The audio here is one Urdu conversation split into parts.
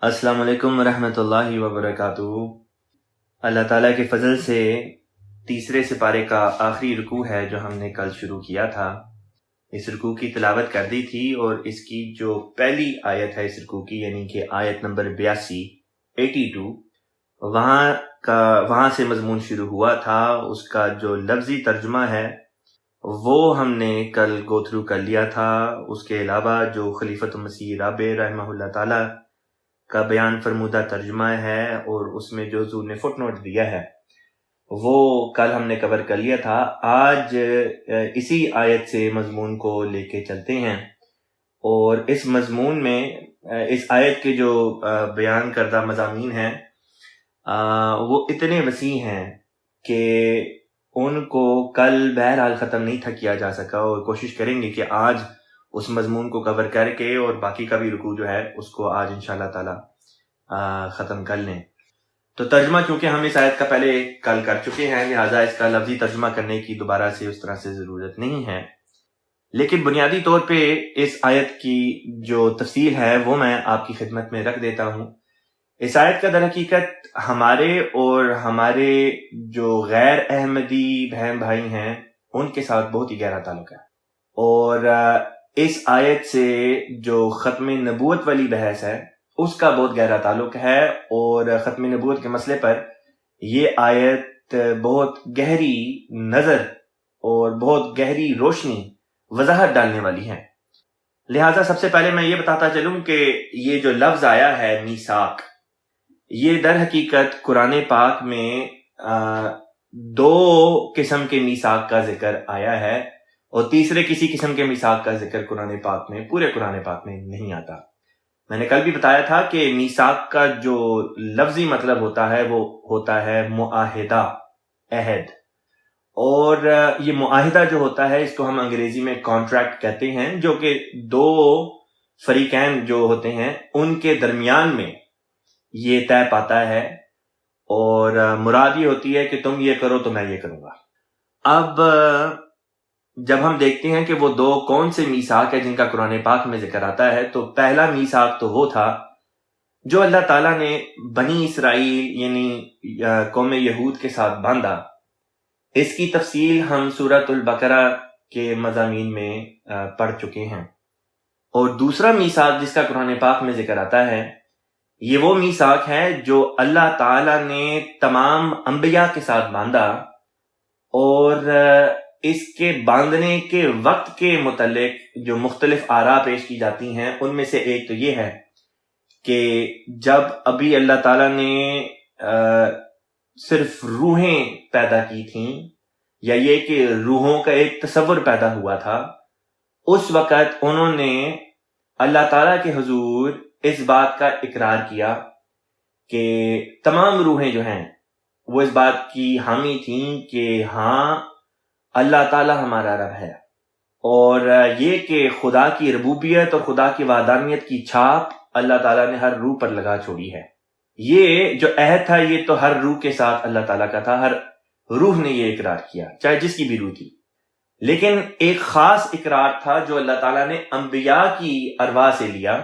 السلام علیکم ورحمۃ اللہ وبرکاتہ۔ اللہ تعالیٰ کے فضل سے تیسرے سپارے کا آخری رکوع ہے جو ہم نے کل شروع کیا تھا۔ اس رکوع کی تلاوت کر دی تھی اور اس کی جو پہلی آیت ہے اس رکوع کی، یعنی کہ آیت نمبر 82 وہاں سے مضمون شروع ہوا تھا۔ اس کا جو لفظی ترجمہ ہے وہ ہم نے کل گو تھرو کر لیا تھا۔ اس کے علاوہ جو خلیفۃ المسیح رابع رحمہ اللہ تعالیٰ کا بیان فرمودہ ترجمہ ہے اور اس میں جو حضور نے فٹ نوٹ دیا ہے وہ کل ہم نے کور کر لیا تھا۔ آج اسی آیت سے مضمون کو لے کے چلتے ہیں، اور اس مضمون میں اس آیت کے جو بیان کردہ مضامین ہیں وہ اتنے وسیع ہیں کہ ان کو کل بہرحال ختم نہیں تھا کیا جا سکا، اور کوشش کریں گے کہ آج اس مضمون کو کور کر کے اور باقی کا بھی رکوع جو ہے اس کو آج انشاءاللہ تعالی ختم کر لیں۔ تو ترجمہ چونکہ ہم اس آیت کا پہلے کل کر چکے ہیں، لہٰذا اس کا لفظی ترجمہ کرنے کی دوبارہ سے اس طرح سے ضرورت نہیں ہے، لیکن بنیادی طور پہ اس آیت کی جو تفصیل ہے وہ میں آپ کی خدمت میں رکھ دیتا ہوں۔ اس آیت کا در حقیقت ہمارے اور ہمارے جو غیر احمدی بہن بھائی ہیں ان کے ساتھ بہت ہی گہرا تعلق ہے، اور اس آیت سے جو ختم نبوت والی بحث ہے اس کا بہت گہرا تعلق ہے، اور ختم نبوت کے مسئلے پر یہ آیت بہت گہری نظر اور بہت گہری روشنی وضاحت ڈالنے والی ہے۔ لہٰذا سب سے پہلے میں یہ بتاتا چلوں کہ یہ جو لفظ آیا ہے میثاق، یہ در حقیقت قرآن پاک میں دو قسم کے میثاق کا ذکر آیا ہے، اور تیسرے کسی قسم کے میثاق کا ذکر قرآن پاک میں پورے قرآن پاک میں نہیں آتا۔ میں نے کل بھی بتایا تھا کہ میثاق کا جو لفظی مطلب ہوتا ہے وہ ہوتا ہے معاہدہ، عہد، اور یہ معاہدہ جو ہوتا ہے اس کو ہم انگریزی میں کانٹریکٹ کہتے ہیں، جو کہ دو فریقین جو ہوتے ہیں ان کے درمیان میں یہ طے پاتا ہے، اور مراد یہ ہوتی ہے کہ تم یہ کرو تو میں یہ کروں گا۔ اب جب ہم دیکھتے ہیں کہ وہ دو کون سے میثاق ہے جن کا قرآن پاک میں ذکر آتا ہے، تو پہلا میثاق تو وہ تھا جو اللہ تعالیٰ نے بنی اسرائیل یعنی قوم یہود کے ساتھ باندھا۔ اس کی تفصیل ہم سورۃ البقرہ کے مضامین میں پڑھ چکے ہیں۔ اور دوسرا میثاق جس کا قرآن پاک میں ذکر آتا ہے یہ وہ میثاق ہے جو اللہ تعالیٰ نے تمام انبیاء کے ساتھ باندھا، اور اس کے باندھنے کے وقت کے متعلق جو مختلف آراء پیش کی جاتی ہیں ان میں سے ایک تو یہ ہے کہ جب ابھی اللہ تعالیٰ نے صرف روحیں پیدا کی تھیں، یا یہ کہ روحوں کا ایک تصور پیدا ہوا تھا، اس وقت انہوں نے اللہ تعالیٰ کے حضور اس بات کا اقرار کیا کہ تمام روحیں جو ہیں وہ اس بات کی حامی تھیں کہ ہاں اللہ تعالیٰ ہمارا رب ہے، اور یہ کہ خدا کی ربوبیت اور خدا کی وحدانیت کی چھاپ اللہ تعالیٰ نے ہر روح پر لگا چھوڑی ہے۔ یہ جو عہد تھا یہ تو ہر روح کے ساتھ اللہ تعالیٰ کا تھا، ہر روح نے یہ اقرار کیا چاہے جس کی بھی روح تھی، لیکن ایک خاص اقرار تھا جو اللہ تعالیٰ نے انبیاء کی ارواح سے لیا،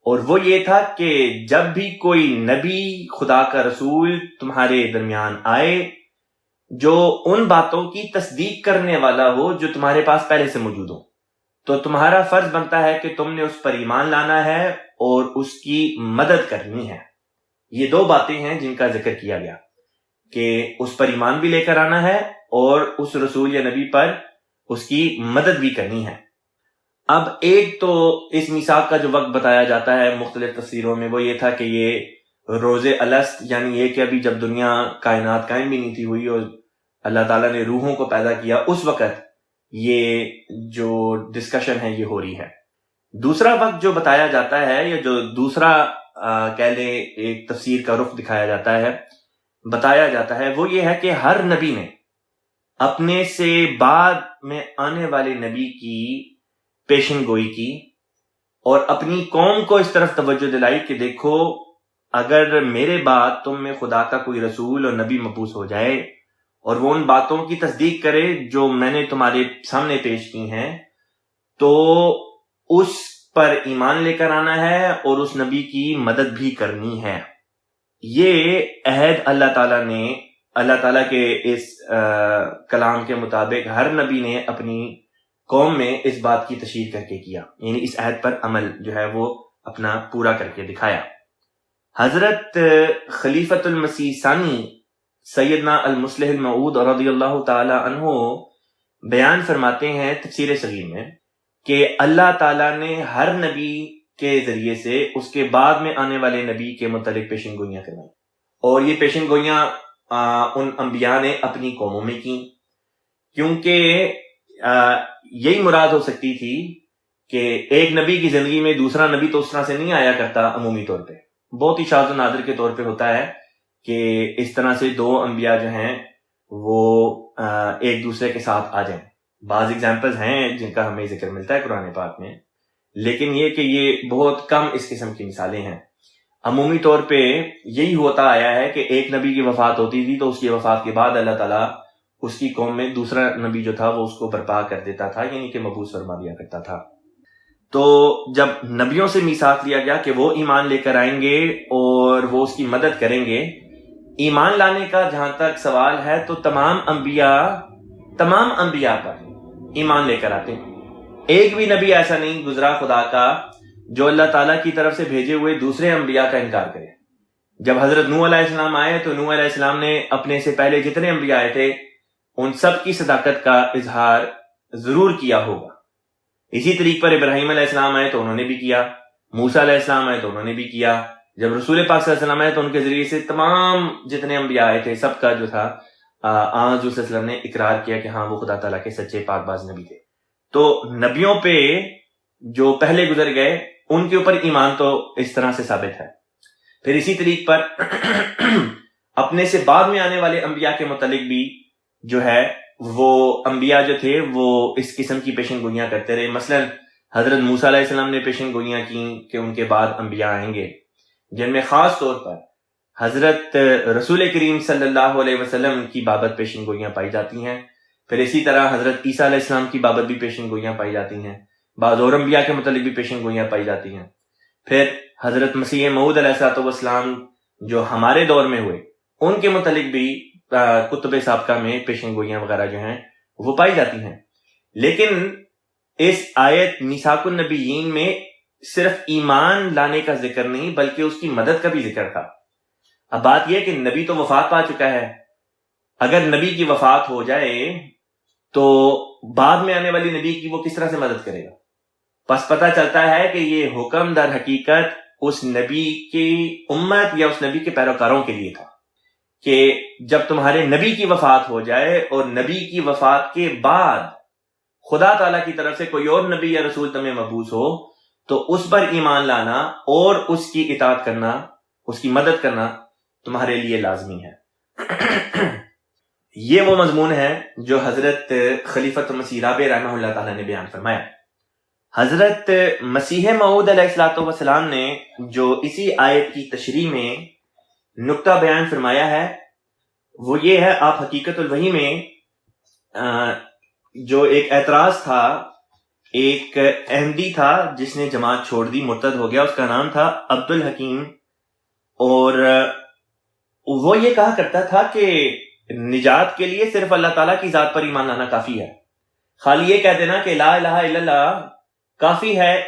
اور وہ یہ تھا کہ جب بھی کوئی نبی خدا کا رسول تمہارے درمیان آئے جو ان باتوں کی تصدیق کرنے والا ہو جو تمہارے پاس پہلے سے موجود ہو، تو تمہارا فرض بنتا ہے کہ تم نے اس پر ایمان لانا ہے اور اس کی مدد کرنی ہے۔ یہ دو باتیں ہیں جن کا ذکر کیا گیا کہ اس پر ایمان بھی لے کر آنا ہے اور اس رسول یا نبی پر اس کی مدد بھی کرنی ہے۔ اب ایک تو اس میثاق کا جو وقت بتایا جاتا ہے مختلف تفسیروں میں وہ یہ تھا کہ یہ روز الست، یعنی یہ کہ ابھی جب دنیا کائنات قائم بھی نہیں تھی ہوئی اور اللہ تعالیٰ نے روحوں کو پیدا کیا، اس وقت یہ جو ڈسکشن ہے یہ ہو رہی ہے۔ دوسرا وقت جو بتایا جاتا ہے یا جو دوسرا کہہ لیں ایک تفسیر کا رخ دکھایا جاتا ہے، بتایا جاتا ہے، وہ یہ ہے کہ ہر نبی نے اپنے سے بعد میں آنے والے نبی کی پیشن گوئی کی اور اپنی قوم کو اس طرف توجہ دلائی کہ دیکھو اگر میرے بعد تم میں خدا کا کوئی رسول اور نبی مبعوث ہو جائے اور وہ ان باتوں کی تصدیق کرے جو میں نے تمہارے سامنے پیش کی ہیں، تو اس پر ایمان لے کر آنا ہے اور اس نبی کی مدد بھی کرنی ہے۔ یہ عہد اللہ تعالیٰ کے اس کلام کے مطابق ہر نبی نے اپنی قوم میں اس بات کی تشہیر کر کے کیا، یعنی اس عہد پر عمل جو ہے وہ اپنا پورا کر کے دکھایا۔ حضرت خلیفۃ المسیح ثانی سیدنا المصلح الموعود رضی اللہ تعالی عنہ بیان فرماتے ہیں تفسیر صغیر میں کہ اللہ تعالیٰ نے ہر نبی کے ذریعے سے اس کے بعد میں آنے والے نبی کے متعلق پیشن گوئیاں کروائی، اور یہ پیشن گوئیاں ان انبیاء نے اپنی قوموں میں کی، کیونکہ یہی مراد ہو سکتی تھی کہ ایک نبی کی زندگی میں دوسرا نبی تو اس طرح سے نہیں آیا کرتا، عمومی طور پہ بہت ہی شاذ و نادر کے طور پہ ہوتا ہے کہ اس طرح سے دو انبیاء جو ہیں وہ ایک دوسرے کے ساتھ آ جائیں۔ بعض ایگزامپلز ہیں جن کا ہمیں ذکر ملتا ہے قرآن پاک میں، لیکن یہ کہ یہ بہت کم اس قسم کی مثالیں ہیں۔ عمومی طور پہ یہی ہوتا آیا ہے کہ ایک نبی کی وفات ہوتی تھی تو اس کی وفات کے بعد اللہ تعالیٰ اس کی قوم میں دوسرا نبی جو تھا وہ اس کو برپا کر دیتا تھا، یعنی کہ مبعوث فرما دیا کرتا تھا۔ تو جب نبیوں سے میثاق لیا گیا کہ وہ ایمان لے کر آئیں گے اور وہ اس کی مدد کریں گے، ایمان لانے کا جہاں تک سوال ہے تو تمام انبیاء پر ایمان لے کر آتے ہیں۔ ایک بھی نبی ایسا نہیں گزرا خدا کا جو اللہ تعالیٰ کی طرف سے بھیجے ہوئے دوسرے انبیاء کا انکار کرے۔ جب حضرت نوح علیہ السلام آئے تو نوح علیہ السلام نے اپنے سے پہلے جتنے انبیاء آئے تھے ان سب کی صداقت کا اظہار ضرور کیا ہوگا۔ اسی طریق پر ابراہیم علیہ السلام آئے تو انہوں نے بھی کیا، موسیٰ علیہ السلام آئے تو انہوں نے بھی کیا۔ جب رسول پاک صلی اللہ علیہ وسلم آئے تو ان کے ذریعے سے تمام جتنے انبیاء آئے تھے سب کا جو تھا حضور صلی اللہ علیہ وسلم نے اقرار کیا کہ ہاں وہ خدا تعالیٰ کے سچے پاک باز نبی تھے۔ تو نبیوں پہ جو پہلے گزر گئے ان کے اوپر ایمان تو اس طرح سے ثابت ہے۔ پھر اسی طریق پر اپنے سے بعد میں آنے والے انبیاء کے متعلق بھی جو ہے وہ انبیاء جو تھے وہ اس قسم کی پیشن گوئیاں کرتے رہے۔ مثلا حضرت موسیٰ علیہ السلام نے پیشن گوئیاں کی کہ ان کے بعد انبیاء آئیں گے، جن میں خاص طور پر حضرت رسول کریم صلی اللہ علیہ وسلم کی بابت پیشن گوئیاں پائی جاتی ہیں۔ پھر اسی طرح حضرت عیسیٰ علیہ السلام کی بابت بھی پیشن گوئیاں پائی جاتی ہیں، بعض اور انبیاء کے متعلق بھی پیشن گوئیاں پائی جاتی ہیں۔ پھر حضرت مسیح موعود علیہ السلام جو ہمارے دور میں ہوئے ان کے متعلق بھی کتب سابقہ میں پیشن گوئیاں وغیرہ جو ہیں وہ پائی جاتی ہیں۔ لیکن اس آیت میثاق النبیین میں صرف ایمان لانے کا ذکر نہیں بلکہ اس کی مدد کا بھی ذکر تھا۔ اب بات یہ کہ نبی تو وفات پا چکا ہے، اگر نبی کی وفات ہو جائے تو بعد میں آنے والی نبی کی وہ کس طرح سے مدد کرے گا؟ پس پتہ چلتا ہے کہ یہ حکم در حقیقت اس نبی کی امت یا اس نبی کے پیروکاروں کے لیے تھا کہ جب تمہارے نبی کی وفات ہو جائے اور نبی کی وفات کے بعد خدا تعالیٰ کی طرف سے کوئی اور نبی یا رسول تمہیں مبعوث ہو تو اس پر ایمان لانا اور اس کی اطاعت کرنا، اس کی مدد کرنا تمہارے لیے لازمی ہے۔ یہ وہ مضمون ہے جو حضرت خلیفۃ المسیح رابع رحمہ اللہ تعالیٰ نے بیان فرمایا۔ حضرت مسیح موعود علیہ السلام نے جو اسی آیت کی تشریح میں نقطہ بیان فرمایا ہے وہ یہ ہے، آپ حقیقت الوحی میں جو ایک اعتراض تھا، ایک احمدی تھا جس نے جماعت چھوڑ دی، مرتد ہو گیا، اس کا نام تھا عبد الحکیم، اور وہ یہ کہا کرتا تھا کہ نجات کے لیے صرف اللہ تعالیٰ کی ذات پر ایمان لانا کافی ہے، خالی یہ کہہ دینا کہ لا الہ الا اللہ کافی ہے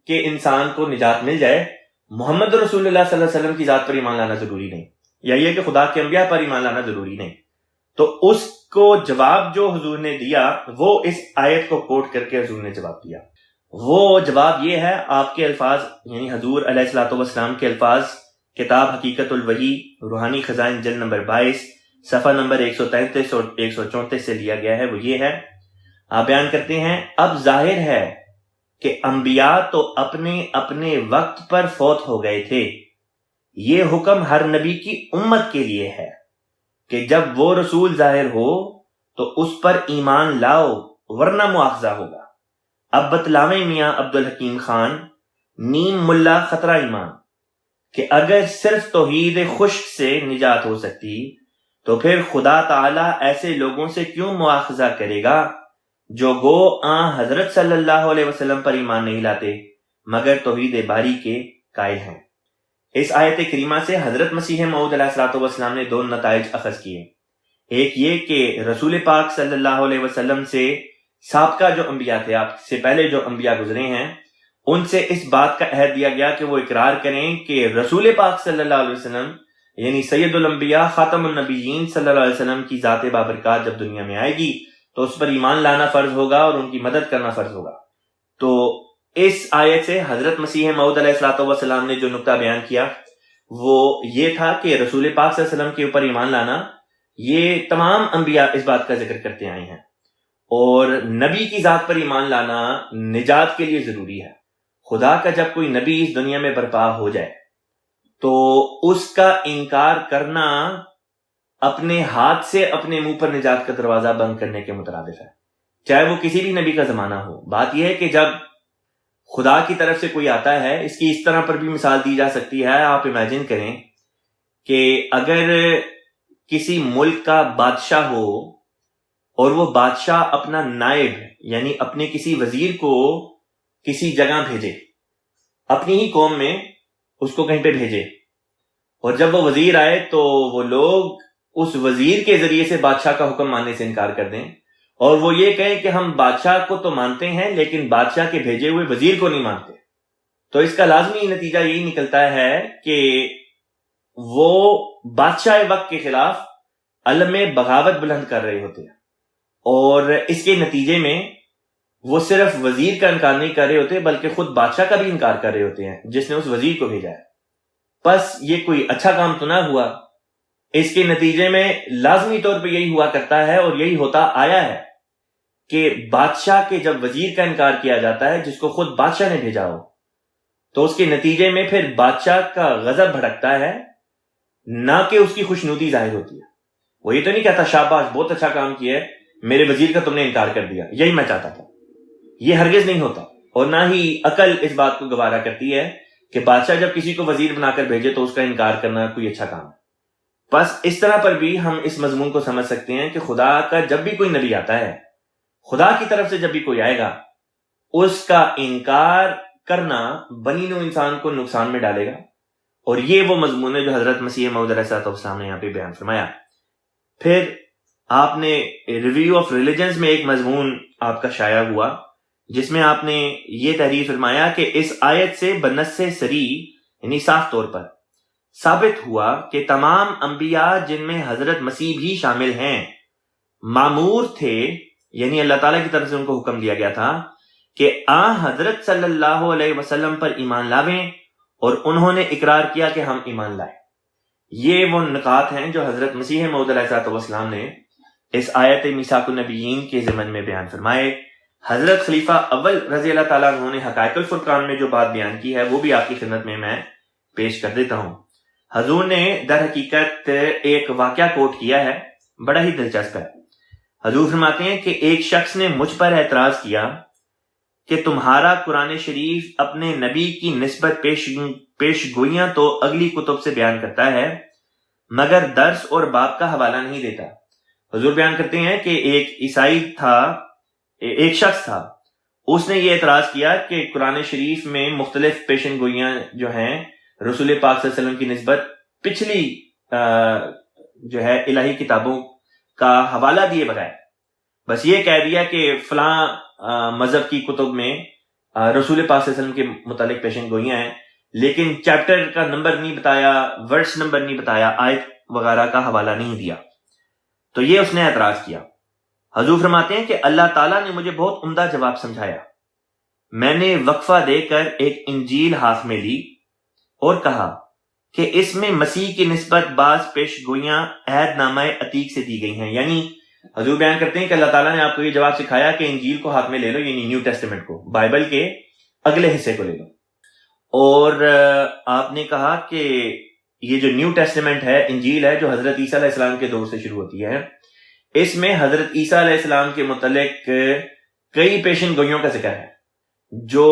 کہ انسان کو نجات مل جائے، محمد رسول اللہ صلی اللہ علیہ وسلم کی ذات پر ایمان لانا ضروری نہیں، یا یہ کہ خدا کے انبیاء پر ایمان لانا ضروری نہیں۔ تو اس کو جواب جو حضور نے دیا وہ اس آیت کو کوٹ کر کے حضور نے جواب دیا۔ وہ جواب یہ ہے، آپ کے الفاظ یعنی حضور علیہ الصلوۃ والسلام کے الفاظ کتاب حقیقت الوحی روحانی خزائن جلد نمبر 22 صفحہ نمبر 133 اور 134 سے لیا گیا ہے۔ وہ یہ ہے، آپ بیان کرتے ہیں، اب ظاہر ہے کہ انبیاء تو اپنے اپنے وقت پر فوت ہو گئے تھے، یہ حکم ہر نبی کی امت کے لیے ہے کہ جب وہ رسول ظاہر ہو تو اس پر ایمان لاؤ ورنہ مواخذہ ہوگا۔ اب بتلاویں میاں عبد الحکیم خان نیم ملا خطرہ ایمان کہ اگر صرف توحید خشک سے نجات ہو سکتی تو پھر خدا تعالی ایسے لوگوں سے کیوں مواخذہ کرے گا جو گو حضرت صلی اللہ علیہ وسلم پر ایمان نہیں لاتے، مگر توحید باری کے قائل ہیں۔ اس آیت کریمہ سے حضرت مسیح موعود علیہ الصلوۃ والسلام نے دو نتائج اخذ کیے۔ ایک یہ کہ رسول پاک صلی اللہ علیہ وسلم سے سابقہ جو انبیاء تھے، آپ سے پہلے جو انبیاء گزرے ہیں، ان سے اس بات کا عہد دیا گیا کہ وہ اقرار کریں کہ رسول پاک صلی اللہ علیہ وسلم یعنی سید الانبیاء خاتم النبیین صلی اللہ علیہ وسلم کی ذات بابرکات جب دنیا میں آئے گی تو اس پر ایمان لانا فرض ہوگا اور ان کی مدد کرنا فرض ہوگا۔ تو اس آیت سے حضرت مسیح موعود علیہ الصلوۃ والسلام نے جو نقطہ بیان کیا وہ یہ تھا کہ رسول پاک صلی اللہ علیہ وسلم کے اوپر ایمان لانا، یہ تمام انبیاء اس بات کا ذکر کرتے آئے ہیں، اور نبی کی ذات پر ایمان لانا نجات کے لیے ضروری ہے۔ خدا کا جب کوئی نبی اس دنیا میں برپا ہو جائے تو اس کا انکار کرنا اپنے ہاتھ سے اپنے منہ پر نجات کا دروازہ بند کرنے کے مترادف ہے، چاہے وہ کسی بھی نبی کا زمانہ ہو۔ بات یہ ہے کہ جب خدا کی طرف سے کوئی آتا ہے، اس کی اس طرح پر بھی مثال دی جا سکتی ہے، آپ امیجن کریں کہ اگر کسی ملک کا بادشاہ ہو اور وہ بادشاہ اپنا نائب یعنی اپنے کسی وزیر کو کسی جگہ بھیجے، اپنی ہی قوم میں اس کو کہیں پہ بھیجے، اور جب وہ وزیر آئے تو وہ لوگ اس وزیر کے ذریعے سے بادشاہ کا حکم ماننے سے انکار کر دیں، اور وہ یہ کہیں کہ ہم بادشاہ کو تو مانتے ہیں لیکن بادشاہ کے بھیجے ہوئے وزیر کو نہیں مانتے، تو اس کا لازمی نتیجہ یہی نکلتا ہے کہ وہ بادشاہ وقت کے خلاف علم بغاوت بلند کر رہے ہوتے ہیں، اور اس کے نتیجے میں وہ صرف وزیر کا انکار نہیں کر رہے ہوتے بلکہ خود بادشاہ کا بھی انکار کر رہے ہوتے ہیں جس نے اس وزیر کو بھیجا ہے۔ بس یہ کوئی اچھا کام تو نہ ہوا، اس کے نتیجے میں لازمی طور پہ یہی ہوا کرتا ہے اور یہی ہوتا آیا ہے کہ بادشاہ کے جب وزیر کا انکار کیا جاتا ہے جس کو خود بادشاہ نے بھیجا ہو، تو اس کے نتیجے میں پھر بادشاہ کا غضب بھڑکتا ہے، نہ کہ اس کی خوشنودی ظاہر ہوتی ہے۔ وہ یہ تو نہیں کہتا شاباش بہت اچھا کام کیا ہے، میرے وزیر کا تم نے انکار کر دیا، یہی میں چاہتا تھا۔ یہ ہرگز نہیں ہوتا، اور نہ ہی عقل اس بات کو گوارا کرتی ہے کہ بادشاہ جب کسی کو وزیر بنا کر بھیجے تو اس کا انکار کرنا کوئی اچھا کام ہے۔ بس اس طرح پر بھی ہم اس مضمون کو سمجھ سکتے ہیں کہ خدا کا جب بھی کوئی نبی آتا ہے، خدا کی طرف سے جب بھی کوئی آئے گا، اس کا انکار کرنا بنی نوع انسان کو نقصان میں ڈالے گا، اور یہ وہ مضمون ہے جو حضرت مسیح موعود علیہ السلام نے یہاں پہ بیان فرمایا۔ پھر آپ نے ریویو آف ریلیجنز میں ایک مضمون آپ کا شائع ہوا جس میں آپ نے یہ تحریر فرمایا کہ اس آیت سے بنص صریح یعنی صاف طور پر ثابت ہوا کہ تمام انبیاء جن میں حضرت مسیح بھی شامل ہیں مامور تھے، یعنی اللہ تعالیٰ کی طرف سے ان کو حکم دیا گیا تھا کہ حضرت صلی اللہ علیہ وسلم پر ایمان لاویں، اور انہوں نے اقرار کیا کہ ہم ایمان لائے۔ یہ وہ نکات ہیں جو حضرت مسیح موعود علیہ السلام نے اس آیت میثاق النبیین کے ضمن میں بیان فرمائے۔ حضرت خلیفہ اول رضی اللہ تعالیٰ عنہ نے حقائق الفرقان میں جو بات بیان کی ہے وہ بھی آپ کی خدمت میں پیش کر دیتا ہوں۔ حضور نے در حقیقت ایک واقعہ کوٹ کیا ہے، بڑا ہی دلچسپ ہے۔ حضور فرماتے ہیں کہ ایک شخص نے مجھ پر اعتراض کیا کہ تمہارا قرآن شریف اپنے نبی کی نسبت پیش گوئیاں تو اگلی کتب سے بیان کرتا ہے مگر درس اور باب کا حوالہ نہیں دیتا۔ حضور بیان کرتے ہیں کہ ایک شخص تھا، اس نے یہ اعتراض کیا کہ قرآن شریف میں مختلف پیشن گوئیاں جو ہیں رسول پاک صلی اللہ علیہ وسلم کی نسبت پچھلی جو ہے الہی کتابوں کا حوالہ دیے بغیر بس یہ کہہ دیا کہ فلاں مذہب کی کتب میں رسول پاک صلی اللہ علیہ وسلم کے متعلق پیشن گوئیاں ہیں، لیکن چیپٹر کا نمبر نہیں بتایا، ورس نمبر نہیں بتایا، آیت وغیرہ کا حوالہ نہیں دیا۔ تو یہ اس نے اعتراض کیا۔ حضور فرماتے ہیں کہ اللہ تعالیٰ نے مجھے بہت عمدہ جواب سمجھایا۔ میں نے وقفہ دے کر ایک انجیل ہاتھ میں لی اور کہا کہ اس میں مسیح کی نسبت بعض پیش گوئیاں عہد نامہ عتیق سے دی گئی ہیں۔ یعنی حضور بیان کرتے ہیں کہ اللہ تعالیٰ نے آپ کو یہ جواب سکھایا کہ انجیل کو ہاتھ میں لے لو، یعنی نیو ٹیسٹمنٹ کو، بائبل کے اگلے حصے کو لے لو، اور آپ نے کہا کہ یہ جو نیو ٹیسٹمنٹ ہے، انجیل ہے، جو حضرت عیسیٰ علیہ السلام کے دور سے شروع ہوتی ہے، اس میں حضرت عیسیٰ علیہ السلام کے متعلق کئی پیشن گوئیوں کا ذکر ہے جو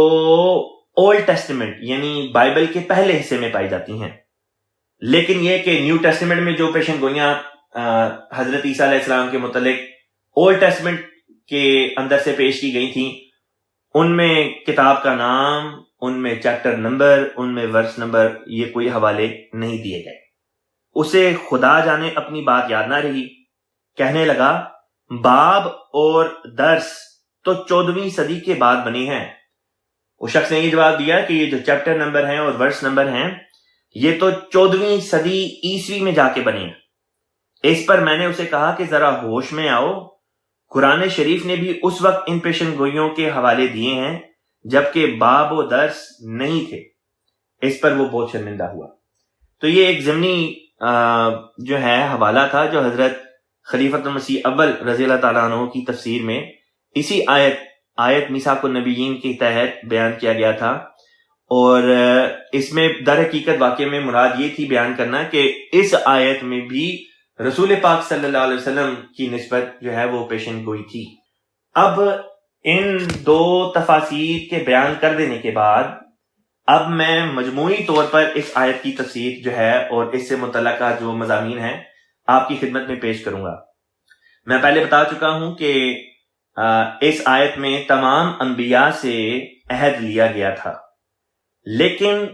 اولڈ ٹیسٹمنٹ یعنی بائبل کے پہلے حصے میں پائی جاتی ہیں، لیکن یہ کہ نیو ٹیسٹمنٹ میں جو پیشن گوئیاں حضرت عیسیٰ علیہ السلام کے متعلق اولڈ ٹیسٹمنٹ کے اندر سے پیش کی گئی تھیں، ان میں کتاب کا نام، ان میں چیپٹر نمبر، ان میں ورس نمبر، یہ کوئی حوالے نہیں دیے گئے۔ اسے خدا جانے اپنی بات یاد نہ رہی، کہنے لگا باب اور درس تو 14ویں صدی کے بعد بنے ہیں۔ اس شخص نے یہ جواب دیا کہ یہ جو چیپٹر نمبر ہیں اور ورس نمبر ہیں یہ تو 14ویں صدی عیسوی میں جا کے بنے ہیں۔ اس پر میں نے اسے کہا کہ ذرا ہوش میں آؤ، قرآن شریف نے بھی اس وقت ان پیشن گوئیوں کے حوالے دیے ہیں جبکہ باب و درس نہیں تھے۔ اس پر وہ بہت شرمندہ ہوا۔ تو یہ ایک ضمنی جو ہے حوالہ تھا جو حضرت خلیفۃ المسیح اول رضی اللہ تعالیٰ عنہ کی تفسیر میں اسی آیت میثاق النبیین کے تحت بیان کیا گیا تھا، اور اس میں در حقیقت واقعے میں مراد یہ تھی بیان کرنا کہ اس آیت میں بھی رسول پاک صلی اللہ علیہ وسلم کی نسبت جو ہے وہ پیشن گوئی تھی۔ اب ان دو تفاسیر کے بیان کر دینے کے بعد اب میں مجموعی طور پر اس آیت کی تفسیر جو ہے اور اس سے متعلقہ جو مضامین ہیں آپ کی خدمت میں پیش کروں گا۔ میں پہلے بتا چکا ہوں کہ اس آیت میں تمام انبیاء سے عہد لیا گیا تھا، لیکن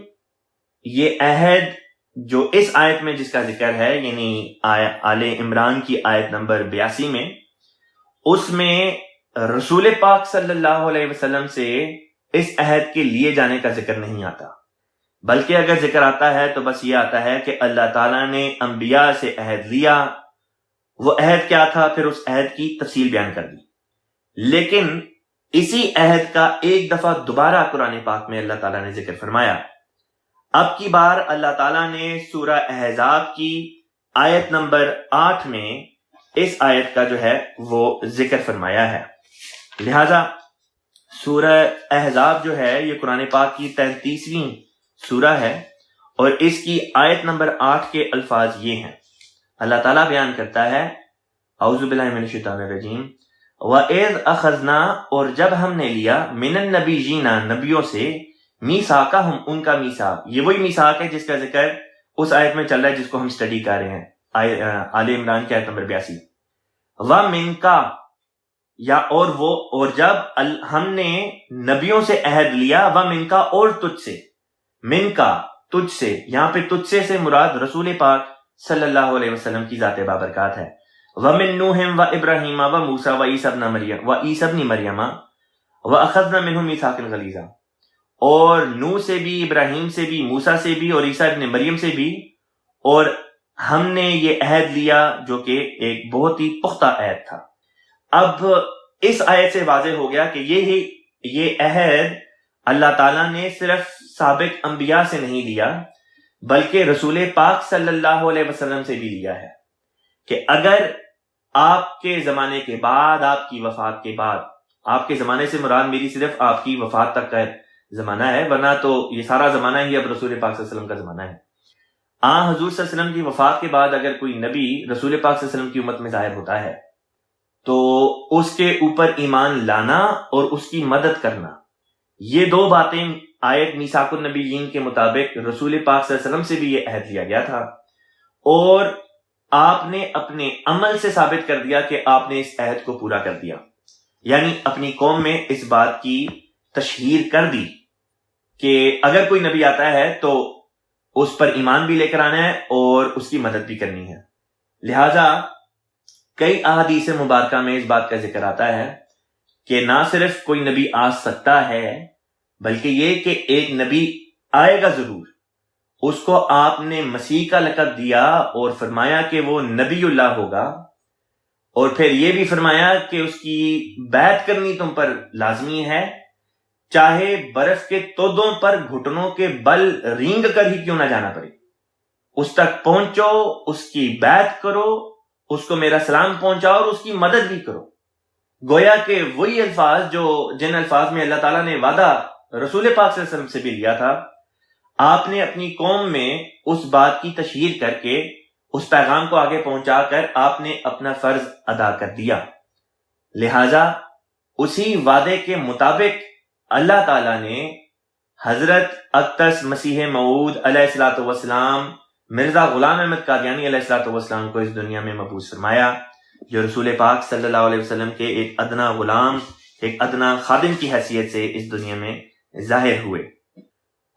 یہ عہد جو اس آیت میں جس کا ذکر ہے یعنی آل عمران کی آیت نمبر 82 میں، اس میں رسول پاک صلی اللہ علیہ وسلم سے اس عہد کے لیے جانے کا ذکر نہیں آتا، بلکہ اگر ذکر آتا ہے تو بس یہ آتا ہے کہ اللہ تعالیٰ نے انبیاء سے عہد لیا۔ وہ عہد کیا تھا پھر اس عہد کی تفصیل بیان کر دی، لیکن اسی عہد کا ایک دفعہ دوبارہ قرآن پاک میں اللہ تعالیٰ نے ذکر فرمایا۔ اب کی بار اللہ تعالیٰ نے سورہ احزاب کی آیت نمبر 8 میں اس آیت کا جو ہے وہ ذکر فرمایا ہے۔ لہذا سورہ احزاب جو ہے یہ قرآن پاک کی 33ویں سورہ ہے، اور اس کی آیت نمبر 8 کے الفاظ یہ ہیں۔ اللہ تعالیٰ بیان کرتا ہے اعوذ باللہ من الشیطان الرجیم وَإِذْ أَخَذْنَا، اور جب ہم نے لیا من النبیین نبیوں سے، میثاقہم ان کا میثاق، یہ وہی میثاق ہے جس کا ذکر اس آیت میں چل رہا ہے جس کو ہم سٹڈی کر رہے ہیں، آل عمران کی آیت نمبر 82۔ وَمِنْکَ، یا اور جب ہم نے نبیوں سے عہد لیا، وَمِنْکَ اور تجھ سے، منکا تجھ سے، یہاں پہ تجھ سے مراد رسول پاک صلی اللہ علیہ وسلم کی ذات بابرکات ہے۔ وَمِن نُوحٍ وَإِبْرَاهِيمَ وَمُوسَىٰ وَعِيسَىٰ ابْنِ مَرْيَمَ وَأَخَذْنَا مِنْهُم مِيثَاقًا غَلِيظًا، اور نوح سے بھی، ابراہیم سے بھی، موسیٰ سے بھی اور عیسیٰ ابن مریم سے بھی، اور ہم نے یہ عہد لیا جو کہ ایک بہت ہی پختہ عہد تھا۔ اب اس آیت سے واضح ہو گیا کہ یہ عہد اللہ تعالیٰ نے صرف سابق انبیاء سے نہیں لیا بلکہ رسول پاک صلی اللہ علیہ وسلم سے بھی لیا ہے، کہ اگر آپ کے زمانے کے بعد، آپ کی وفات کے بعد، آپ کے زمانے سے مراد میری صرف آپ کی وفات تک کا زمانہ ہے، ورنہ تو یہ سارا زمانہ ہی اب رسول پاک صلی اللہ علیہ وسلم کا زمانہ ہے۔ حضور صلی اللہ علیہ وسلم کی وفات کے بعد اگر کوئی نبی رسول پاک صلی اللہ علیہ وسلم کی امت میں ظاہر ہوتا ہے تو اس کے اوپر ایمان لانا اور اس کی مدد کرنا، یہ دو باتیں آیت میثاق النبیین کے مطابق رسول پاک صلی اللہ علیہ وسلم سے بھی یہ عہد لیا گیا تھا، اور آپ نے اپنے عمل سے ثابت کر دیا کہ آپ نے اس عہد کو پورا کر دیا، یعنی اپنی قوم میں اس بات کی تشہیر کر دی کہ اگر کوئی نبی آتا ہے تو اس پر ایمان بھی لے کر آنا ہے اور اس کی مدد بھی کرنی ہے۔ لہذا کئی احادیث مبارکہ میں اس بات کا ذکر آتا ہے کہ نہ صرف کوئی نبی آ سکتا ہے بلکہ یہ کہ ایک نبی آئے گا ضرور، اس کو آپ نے مسیح کا لقب دیا اور فرمایا کہ وہ نبی اللہ ہوگا، اور پھر یہ بھی فرمایا کہ اس کی بیعت کرنی تم پر لازمی ہے، چاہے برف کے تودوں پر گھٹنوں کے بل رینگ کر ہی کیوں نہ جانا پڑے، اس تک پہنچو، اس کی بیعت کرو، اس کو میرا سلام پہنچاؤ اور اس کی مدد بھی کرو۔ گویا کہ وہی الفاظ جن الفاظ میں اللہ تعالیٰ نے وعدہ رسول پاک صلی اللہ علیہ وسلم سے بھی لیا تھا، آپ نے اپنی قوم میں اس بات کی تشہیر کر کے اس پیغام کو آگے پہنچا کر آپ نے اپنا فرض ادا کر دیا۔ لہذا اسی وعدے کے مطابق اللہ تعالیٰ نے حضرت اقدس مسیح موعود علیہ الصلوۃ والسلام مرزا غلام احمد قادیانی علیہ الصلوۃ والسلام کو اس دنیا میں مبعوث فرمایا، جو رسول پاک صلی اللہ علیہ وسلم کے ایک ادنا غلام، ایک ادنا خادم کی حیثیت سے اس دنیا میں ظاہر ہوئے۔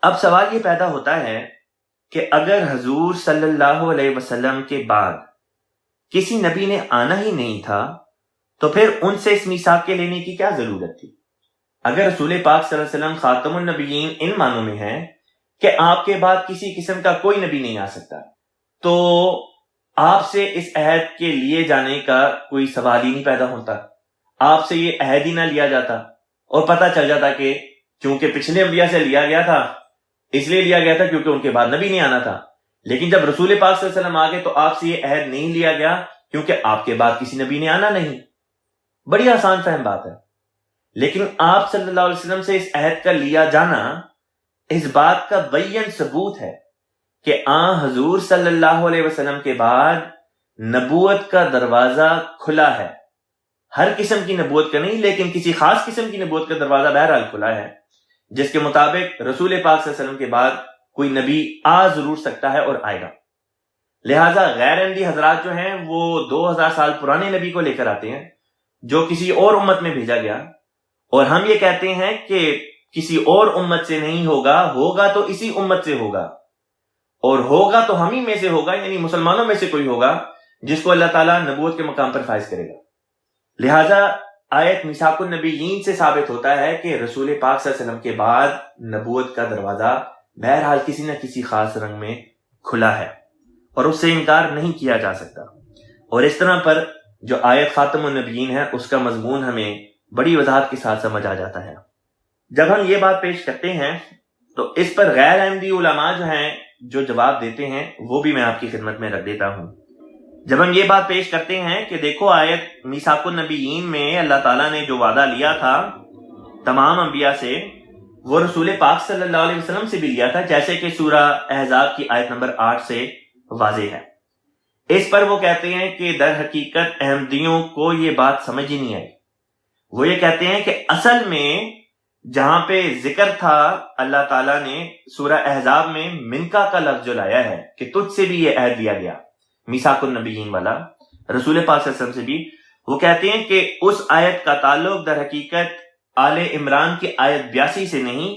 اب سوال یہ پیدا ہوتا ہے کہ اگر حضور صلی اللہ علیہ وسلم کے بعد کسی نبی نے آنا ہی نہیں تھا تو پھر ان سے اس میثاق کے لینے کی کیا ضرورت تھی؟ اگر رسول پاک صلی اللہ علیہ وسلم خاتم النبیین ان معنوں میں ہیں کہ آپ کے بعد کسی قسم کا کوئی نبی نہیں آ سکتا، تو آپ سے اس عہد کے لیے جانے کا کوئی سوال ہی نہیں پیدا ہوتا، آپ سے یہ عہد ہی نہ لیا جاتا، اور پتہ چل جاتا کہ چونکہ پچھلے انبیاء سے لیا گیا تھا اس لیے لیا گیا تھا کیونکہ ان کے بعد نبی نہیں آنا تھا، لیکن جب رسول پاک صلی اللہ علیہ وسلم آ گئے تو آپ سے یہ عہد نہیں لیا گیا کیونکہ آپ کے بعد کسی نبی نے آنا نہیں۔ بڑی آسان فہم بات ہے، لیکن آپ صلی اللہ علیہ وسلم سے اس عہد کا لیا جانا اس بات کا بیان ثبوت ہے کہ حضور صلی اللہ علیہ وسلم کے بعد نبوت کا دروازہ کھلا ہے، ہر قسم کی نبوت کا نہیں لیکن کسی خاص قسم کی نبوت کا دروازہ بہرحال کھلا ہے، جس کے مطابق رسول پاک صلی اللہ علیہ وسلم کے بعد کوئی نبی آ ضرور سکتا ہے اور آئے گا۔ لہٰذا غیر احمدی حضرات جو ہیں وہ 2000 سال پرانے نبی کو لے کر آتے ہیں جو کسی اور امت میں بھیجا گیا، اور ہم یہ کہتے ہیں کہ کسی اور امت سے نہیں ہوگا، ہوگا تو اسی امت سے ہوگا، اور ہوگا تو ہم ہی میں سے ہوگا، یعنی مسلمانوں میں سے کوئی ہوگا جس کو اللہ تعالیٰ نبوت کے مقام پر فائز کرے گا۔ لہٰذا آیت میثاق النبیین سے ثابت ہوتا ہے کہ رسول پاک صلی اللہ علیہ وسلم کے بعد نبوت کا دروازہ بہرحال کسی نہ کسی خاص رنگ میں کھلا ہے اور اس سے انکار نہیں کیا جا سکتا، اور اس طرح پر جو آیت خاتم النبیین ہے اس کا مضمون ہمیں بڑی وضاحت کے ساتھ سمجھ آ جاتا ہے۔ جب ہم یہ بات پیش کرتے ہیں تو اس پر غیر احمدی علماء جو ہیں جو جواب دیتے ہیں وہ بھی میں آپ کی خدمت میں رکھ دیتا ہوں۔ جب ہم یہ بات پیش کرتے ہیں کہ دیکھو آیت میثاق النبیین میں اللہ تعالیٰ نے جو وعدہ لیا تھا تمام انبیاء سے وہ رسول پاک صلی اللہ علیہ وسلم سے بھی لیا تھا، جیسے کہ سورہ احزاب کی آیت نمبر 8 سے واضح ہے۔ اس پر وہ کہتے ہیں کہ در حقیقت احمدیوں کو یہ بات سمجھ ہی نہیں آئی۔ وہ یہ کہتے ہیں کہ اصل میں جہاں پہ ذکر تھا اللہ تعالیٰ نے سورہ احزاب میں منکا کا لفظ جو لایا ہے کہ تجھ سے بھی یہ عہد لیا گیا میثاق النبیین والا رسول پاک صلی اللہ علیہ وسلم سے بھی، وہ کہتے ہیں کہ اس آیت کا تعلق در حقیقت آل عمران کی آیت 82 سے نہیں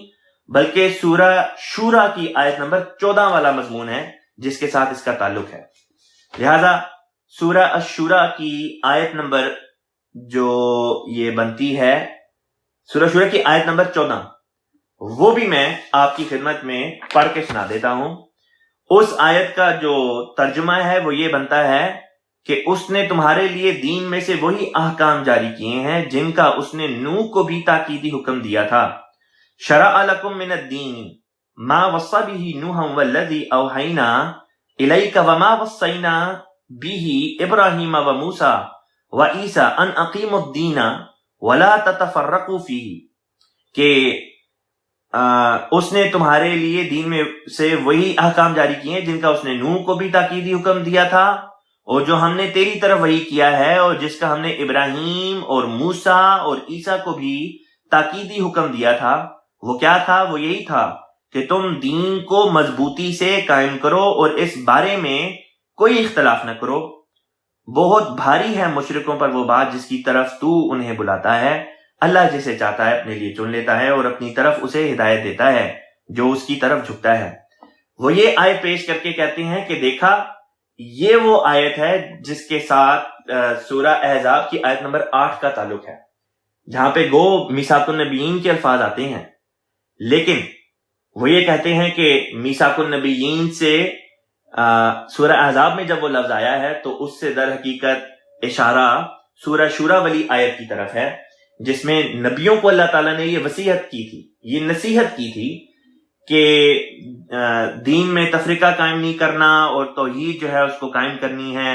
بلکہ سورہ شورا کی آیت نمبر 14 والا مضمون ہے جس کے ساتھ اس کا تعلق ہے۔ لہذا سورہ الشورا کی آیت نمبر جو یہ بنتی ہے سورہ شورا کی آیت نمبر 14 وہ بھی میں آپ کی خدمت میں پڑھ کے سنا دیتا ہوں۔ اس آیت کا جو ترجمہ ہے وہ یہ بنتا ہے کہ اس نے تمہارے لیے دین میں سے وہی احکام جاری کیے ہیں جن کا اس نے نوح کو بھی تاکیدی حکم دیا تھا۔ شرع لکم من الدین ما وصی بہ نوحا والذی اوحینا الیک وما وصینا بہ ابراہیم وموسیٰ وعیسیٰ ان اقیموا الدین ولا تتفرقوا فیہ، کہ اس نے تمہارے لیے دین میں سے وہی احکام جاری کیے ہیں جن کا اس نے نوح کو بھی تاکیدی حکم دیا تھا اور جو ہم نے تیری طرف وہی کیا ہے اور جس کا ہم نے ابراہیم اور موسیٰ اور عیسیٰ کو بھی تاکیدی حکم دیا تھا۔ وہ کیا تھا؟ وہ یہی تھا کہ تم دین کو مضبوطی سے قائم کرو اور اس بارے میں کوئی اختلاف نہ کرو۔ بہت بھاری ہے مشرکوں پر وہ بات جس کی طرف تو انہیں بلاتا ہے، اللہ جسے چاہتا ہے اپنے لیے چن لیتا ہے اور اپنی طرف اسے ہدایت دیتا ہے جو اس کی طرف جھکتا ہے۔ وہ یہ آیت پیش کر کے کہتے ہیں کہ دیکھا یہ وہ آیت ہے جس کے ساتھ سورہ احزاب کی آیت نمبر 8 کا تعلق ہے، جہاں پہ گو میثاق النبیین کے الفاظ آتے ہیں، لیکن وہ یہ کہتے ہیں کہ میثاق النبیین سے سورہ احزاب میں جب وہ لفظ آیا ہے تو اس سے در حقیقت اشارہ سورہ شورا والی آیت کی طرف ہے جس میں نبیوں کو اللہ تعالیٰ نے یہ وصیت کی تھی، یہ نصیحت کی تھی کہ دین میں تفریقہ قائم نہیں کرنا اور توحید جو ہے اس کو قائم کرنی ہے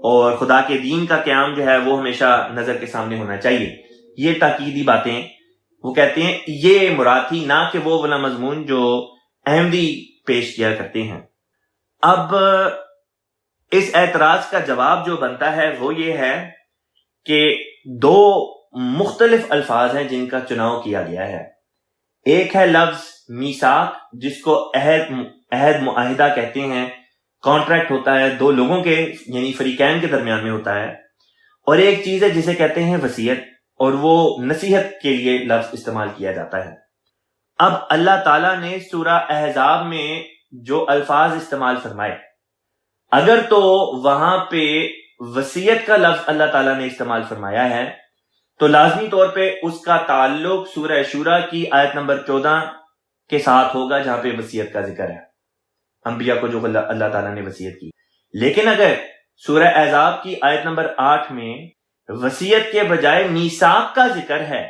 اور خدا کے دین کا قیام جو ہے وہ ہمیشہ نظر کے سامنے ہونا چاہیے۔ یہ تاکیدی باتیں وہ کہتے ہیں یہ مراد تھی، نہ کہ وہ والا مضمون جو احمدی پیش کیا کرتے ہیں۔ اب اس اعتراض کا جواب جو بنتا ہے وہ یہ ہے کہ دو مختلف الفاظ ہیں جن کا چناؤ کیا گیا ہے۔ ایک ہے لفظ میثاق جس کو عہد معاہدہ کہتے ہیں، کانٹریکٹ ہوتا ہے دو لوگوں کے یعنی فریقین کے درمیان میں ہوتا ہے، اور ایک چیز ہے جسے کہتے ہیں وصیت، اور وہ نصیحت کے لیے لفظ استعمال کیا جاتا ہے۔ اب اللہ تعالیٰ نے سورہ احزاب میں جو الفاظ استعمال فرمائے، اگر تو وہاں پہ وصیت کا لفظ اللہ تعالیٰ نے استعمال فرمایا ہے تو لازمی طور پہ اس کا تعلق سورہ شورى کی آیت نمبر 14 کے ساتھ ہوگا، جہاں پہ وصیت کا ذکر ہے، انبیاء کو جو اللہ تعالیٰ نے وصیت کی۔ لیکن اگر سورہ احزاب کی آیت نمبر 8 میں وصیت کے بجائے میثاق کا ذکر ہے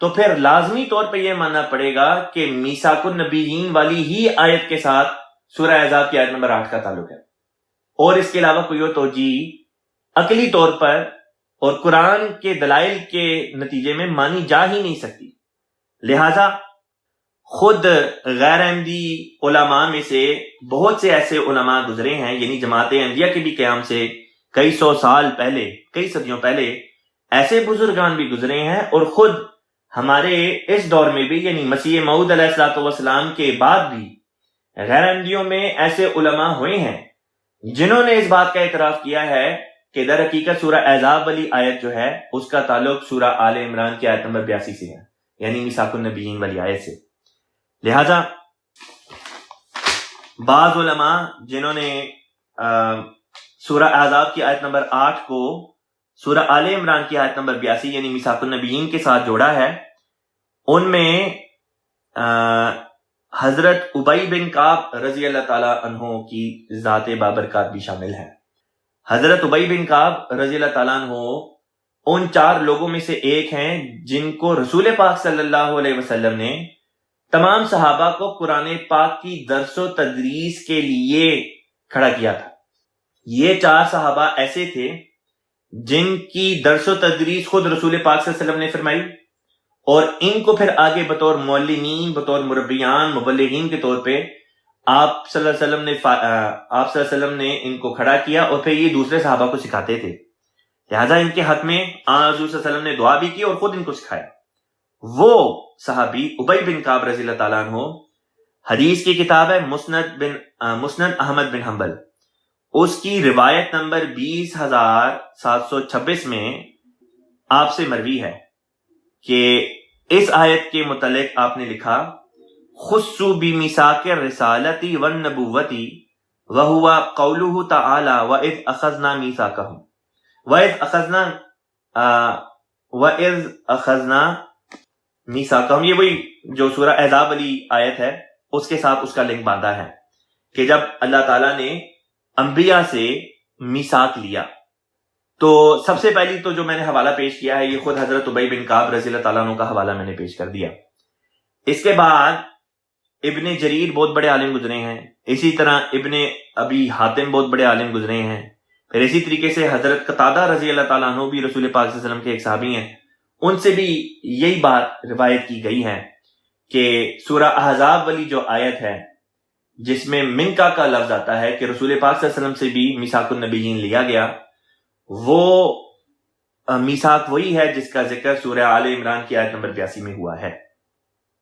تو پھر لازمی طور پہ یہ ماننا پڑے گا کہ میثاق النبیین والی ہی آیت کے ساتھ سورہ احزاب کی آیت نمبر 8 کا تعلق ہے، اور اس کے علاوہ کوئی اور توجیہ عقلی طور پر اور قرآن کے دلائل کے نتیجے میں مانی جا ہی نہیں سکتی۔ لہذا خود غیر احمدی علماء میں سے بہت سے ایسے علماء گزرے ہیں، یعنی جماعت احمدیہ کے بھی قیام سے کئی سو سال پہلے، کئی صدیوں پہلے ایسے بزرگان بھی گزرے ہیں، اور خود ہمارے اس دور میں بھی، یعنی مسیح موعود علیہ الصلوۃ والسلام کے بعد بھی غیر احمدیوں میں ایسے علماء ہوئے ہیں جنہوں نے اس بات کا اعتراف کیا ہے کہ در حقیقت سورہ احزاب والی آیت جو ہے اس کا تعلق سورہ آل عمران کی آیت نمبر 82 سے ہے، یعنی میثاق النبیین والی آیت سے۔ لہذا بعض علماء جنہوں نے سورہ احزاب کی آیت نمبر 8 کو سورہ آل عمران کی آیت نمبر 82 یعنی میثاق النبیین کے ساتھ جوڑا ہے، ان میں حضرت ابی بن کعب رضی اللہ تعالیٰ عنہ کی ذات بابرکات بھی شامل ہے۔ حضرت ابی بن کعب رضی اللہ تعالیٰ عنہ ان 4 لوگوں میں سے ایک ہیں جن کو رسول پاک صلی اللہ علیہ وسلم نے تمام صحابہ کو قرآن پاک کی درس و تدریس کے لیے کھڑا کیا تھا۔ یہ 4 صحابہ ایسے تھے جن کی درس و تدریس خود رسول پاک صلی اللہ علیہ وسلم نے فرمائی، اور ان کو پھر آگے بطور معلمین، بطور مربیان، مبلغین کے طور پہ آپ صلی اللہ علیہ وسلم نے ان کو کھڑا کیا، اور پھر یہ دوسرے صحابہ کو سکھاتے تھے۔ لہٰذا ان کے حق میں حضور صلی اللہ علیہ وسلم نے دعا بھی کی اور خود ان کو سکھایا۔ وہ صحابی ابی بن کعب رضی اللہ تعالیٰ عنہ، حدیث کی کتاب ہے مسند احمد بن حنبل، اس کی روایت نمبر 20,726 میں آپ سے مروی ہے کہ اس آیت کے متعلق آپ نے لکھا: خصوا بمیثاق الرسالۃ والنبوۃ وہو قولہ تعالی وَإِذْ أَخَذْنَا مِيثَاقَهُمْ وَإِذْ أَخَذْنَا مِيثَاقَهُمْ۔ یہ وہی جو سورہ احزاب والی آیت ہے اس کے ساتھ اس کا لنک باندھا ہے کہ جب اللہ تعالیٰ نے انبیاء سے میثاق لیا، تو سب سے پہلی تو جو میں نے حوالہ پیش کیا ہے یہ خود حضرت ابی بن کعب رضی اللہ تعالیٰ عنہ کا حوالہ میں نے پیش کر دیا۔ اس کے بعد ابن جریر بہت بڑے عالم گزرے ہیں، اسی طرح ابن ابی حاتم بہت بڑے عالم گزرے ہیں، پھر اسی طریقے سے حضرت قتادہ رضی اللہ تعالیٰ عنہ بھی رسول پاک صلی اللہ علیہ وسلم کے ایک صحابی ہیں، ان سے بھی یہی بات روایت کی گئی ہے کہ سورہ احزاب والی جو آیت ہے جس میں منکا کا لفظ آتا ہے کہ رسول پاک صلی اللہ علیہ وسلم سے بھی میثاق النبیین لیا گیا، وہ میثاق وہی ہے جس کا ذکر سورہ آل عمران کی آیت نمبر 82 میں ہوا ہے۔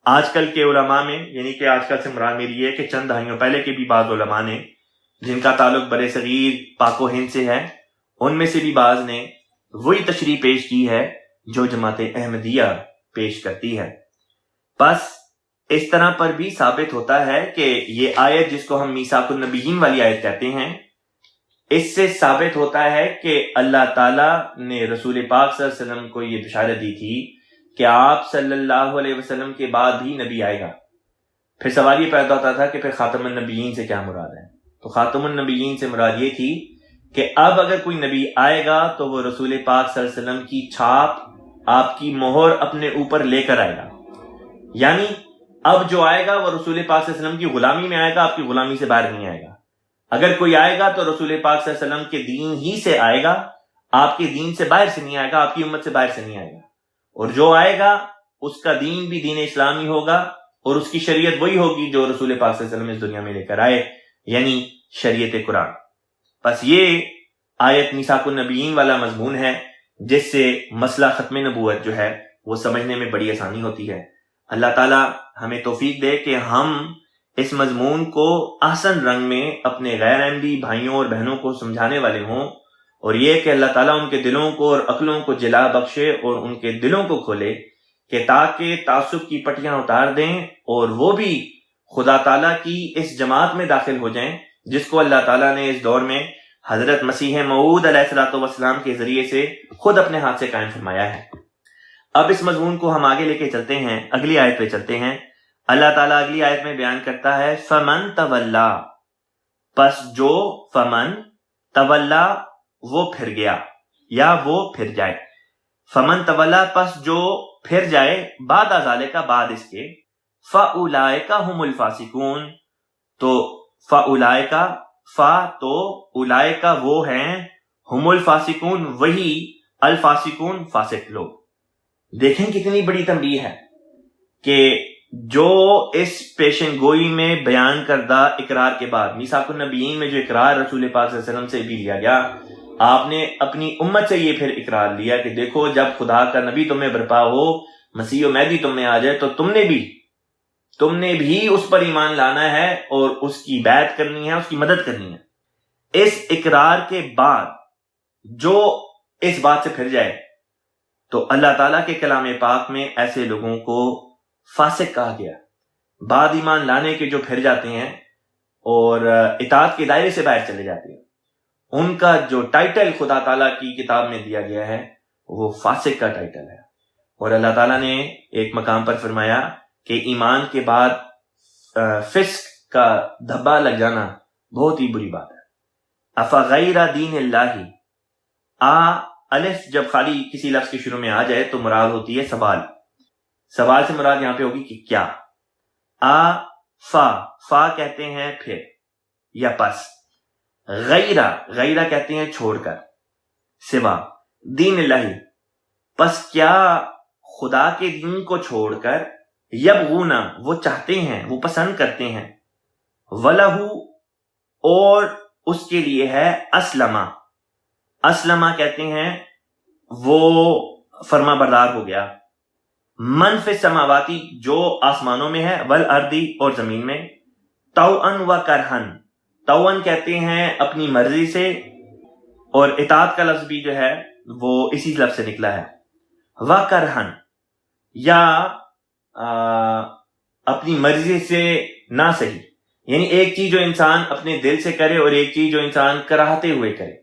آج کل کے علماء میں، یعنی کہ آج کل سے مراد میری ہے کہ چند دہائیوں پہلے کے بھی بعض علماء نے جن کا تعلق بر صغیر پاک و ہند سے ہے، ان میں سے بھی بعض نے وہی تشریح پیش کی ہے جو جماعت احمدیہ پیش کرتی ہے۔ بس اس طرح پر بھی ثابت ہوتا ہے کہ یہ آیت جس کو ہم میثاق النبیین والی آیت کہتے ہیں، اس سے ثابت ہوتا ہے کہ اللہ تعالیٰ نے رسول پاک صلی اللہ علیہ وسلم کو یہ بشارت دی تھی کہ آپ صلی اللہ علیہ وسلم کے بعد بھی نبی آئے گا۔ پھر سوال یہ پیدا ہوتا تھا کہ پھر خاتم النبیین سے کیا مراد ہے؟ تو خاتم النبیین سے مراد یہ تھی کہ اب اگر کوئی نبی آئے گا تو وہ رسول پاک صلی اللہ علیہ وسلم کی چھاپ، آپ کی مہر اپنے اوپر لے کر آئے گا، یعنی اب جو آئے گا وہ رسول پاک صلی اللہ علیہ وسلم کی غلامی میں آئے گا، آپ کی غلامی سے باہر نہیں آئے گا۔ اگر کوئی آئے گا تو رسول پاک صلی اللہ علیہ وسلم کے دین ہی سے آئے گا، آپ کے دین سے باہر سے نہیں آئے گا، آپ کی امت سے باہر سے نہیں آئے گا، اور جو آئے گا اس کا دین بھی دین اسلامی ہوگا اور اس کی شریعت وہی ہوگی جو رسول پاک صلی اللہ علیہ وسلم اس دنیا میں لے کر آئے، یعنی شریعت قرآن۔ بس یہ آیت میثاق النبیین والا مضمون ہے جس سے مسئلہ ختم نبوت جو ہے وہ سمجھنے میں بڑی آسانی ہوتی ہے۔ اللہ تعالیٰ ہمیں توفیق دے کہ ہم اس مضمون کو احسن رنگ میں اپنے غیر احمدی بھائیوں اور بہنوں کو سمجھانے والے ہوں، اور یہ کہ اللہ تعالیٰ ان کے دلوں کو اور عقلوں کو جلا بخشے اور ان کے دلوں کو کھولے کہ تاکہ تعصب کی پٹیاں اتار دیں اور وہ بھی خدا تعالیٰ کی اس جماعت میں داخل ہو جائیں جس کو اللہ تعالیٰ نے اس دور میں حضرت مسیح موعود علیہ الصلوۃ والسلام کے ذریعے سے خود اپنے ہاتھ سے قائم فرمایا ہے۔ اب اس مضمون کو ہم آگے لے کے چلتے ہیں، اگلی آیت پہ چلتے ہیں۔ اللہ تعالیٰ اگلی آیت میں بیان کرتا ہے فمن تولا، پس جو فمن تولا وہ پھر گیا یا وہ پھر جائے، فمن تولا پس جو پھر جائے، بعد ذالک بعد اس کے، فاولئک هم الفاسقون، تو فاولئک فا تو اولئک وہ ہیں، هم الفاسقون وہی، الفاسقون فاسق لوگ۔ دیکھیں کتنی بڑی تنبیہ ہے کہ جو اس پیشن گوئی میں بیان کردہ اقرار کے بعد میثاق النبیین میں جو اقرار رسول پاک صلی اللہ علیہ وسلم سے بھی لیا گیا، آپ نے اپنی امت سے یہ پھر اقرار لیا کہ دیکھو جب خدا کا نبی تمہیں برپا ہو، مسیح و مہدی تم میں آ جائے، تو تم نے بھی اس پر ایمان لانا ہے اور اس کی بیعت کرنی ہے، اس کی مدد کرنی ہے۔ اس اقرار کے بعد جو اس بات سے پھر جائے تو اللہ تعالیٰ کے کلام پاک میں ایسے لوگوں کو فاسق کہا گیا، بعد ایمان لانے کے جو پھر جاتے ہیں اور اطاعت کے دائرے سے باہر چلے جاتے ہیں، ان کا جو ٹائٹل خدا تعالیٰ کی کتاب میں دیا گیا ہے وہ فاسق کا ٹائٹل ہے۔ اور اللہ تعالیٰ نے ایک مقام پر فرمایا کہ ایمان کے بعد فسق کا دھبا لگ جانا بہت ہی بری بات ہے۔ افغیر دین اللہ، الف جب خالی کسی لفظ کے شروع میں آ جائے تو مراد ہوتی ہے سوال سے مراد یہاں پہ ہوگی کہ کیا۔ فا کہتے ہیں پھر یا پس، غیرہ کہتے ہیں چھوڑ کر، سوا، دین اللہ پس کیا خدا کے دین کو چھوڑ کر، یبغونا وہ چاہتے ہیں، وہ پسند کرتے ہیں، ولہو اور اس کے لیے ہے، اسلمہ کہتے ہیں وہ فرما بردار ہو گیا، من فی السماواتی جو آسمانوں میں ہے، والارضی اور زمین میں، طوعا و کرہن، طوعا کہتے ہیں اپنی مرضی سے، اور اطاعت کا لفظ بھی جو ہے وہ اسی لفظ سے نکلا ہے، و کرہن یا اپنی مرضی سے نہ صحیح، یعنی ایک چیز جو انسان اپنے دل سے کرے اور ایک چیز جو انسان کراہتے ہوئے کرے،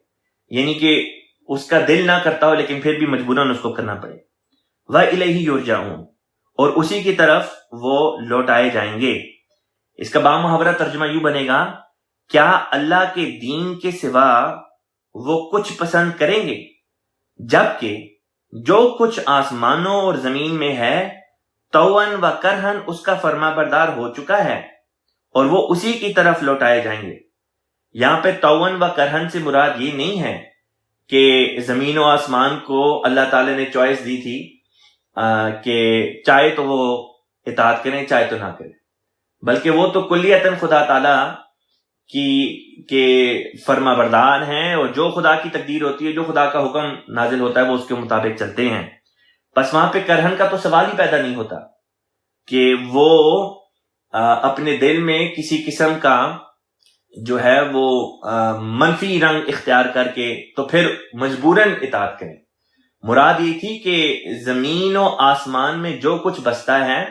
یعنی کہ اس کا دل نہ کرتا ہو لیکن پھر بھی مجبوراً اس کو کرنا پڑے، وَإِلَيْهِ يُرْجَعُونَ اور اسی کی طرف وہ لوٹائے جائیں گے۔ اس کا بامحاورہ ترجمہ یوں بنے گا، کیا اللہ کے دین کے سوا وہ کچھ پسند کریں گے جبکہ جو کچھ آسمانوں اور زمین میں ہے طوعاً و کرہن اس کا فرما بردار ہو چکا ہے اور وہ اسی کی طرف لوٹائے جائیں گے۔ یہاں پہ طوعاً و کرہن سے مراد یہ نہیں ہے کہ زمین و آسمان کو اللہ تعالی نے چوائس دی تھی کہ چاہے تو وہ اطاعت کریں چاہے تو نہ کریں، بلکہ وہ تو کلیتاً خدا تعالی کی فرما بردار ہیں، اور جو خدا کی تقدیر ہوتی ہے، جو خدا کا حکم نازل ہوتا ہے وہ اس کے مطابق چلتے ہیں۔ بس وہاں پہ کرہن کا تو سوال ہی پیدا نہیں ہوتا کہ وہ اپنے دل میں کسی قسم کا جو ہے وہ منفی رنگ اختیار کر کے تو پھر مجبوراً اطاعت کریں۔ مراد یہ تھی کہ زمین و آسمان میں جو کچھ بستا ہے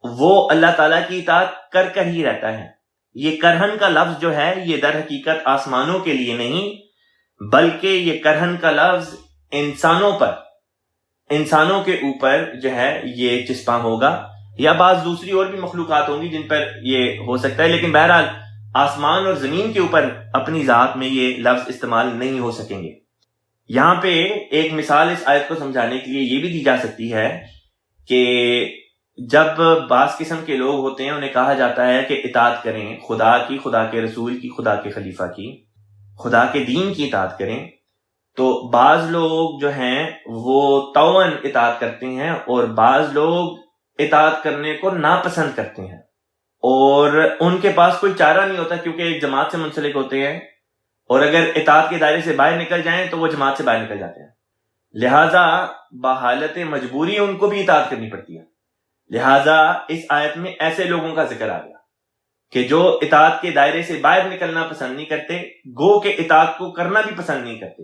وہ اللہ تعالیٰ کی اطاعت کر کر ہی رہتا ہے۔ یہ کرہن کا لفظ جو ہے یہ در حقیقت آسمانوں کے لیے نہیں، بلکہ یہ کرہن کا لفظ انسانوں کے اوپر جو ہے یہ چسپاں ہوگا، یا بعض دوسری اور بھی مخلوقات ہوں گی جن پر یہ ہو سکتا ہے، لیکن بہرحال آسمان اور زمین کے اوپر اپنی ذات میں یہ لفظ استعمال نہیں ہو سکیں گے۔ یہاں پہ ایک مثال اس آیت کو سمجھانے کے لیے یہ بھی دی جا سکتی ہے کہ جب بعض قسم کے لوگ ہوتے ہیں انہیں کہا جاتا ہے کہ اطاعت کریں خدا کی، خدا کے رسول کی، خدا کے خلیفہ کی، خدا کے دین کی اطاعت کریں، تو بعض لوگ جو ہیں وہ طوعاً اطاعت کرتے ہیں اور بعض لوگ اطاعت کرنے کو ناپسند کرتے ہیں، اور ان کے پاس کوئی چارہ نہیں ہوتا کیونکہ ایک جماعت سے منسلک ہوتے ہیں، اور اگر اطاعت کے دائرے سے باہر نکل جائیں تو وہ جماعت سے باہر نکل جاتے ہیں، لہٰذا بحالت مجبوری ان کو بھی اطاعت کرنی پڑتی ہے۔ لہٰذا اس آیت میں ایسے لوگوں کا ذکر آ گیا کہ جو اطاعت کے دائرے سے باہر نکلنا پسند نہیں کرتے، گو کہ اطاعت کو کرنا بھی پسند نہیں کرتے،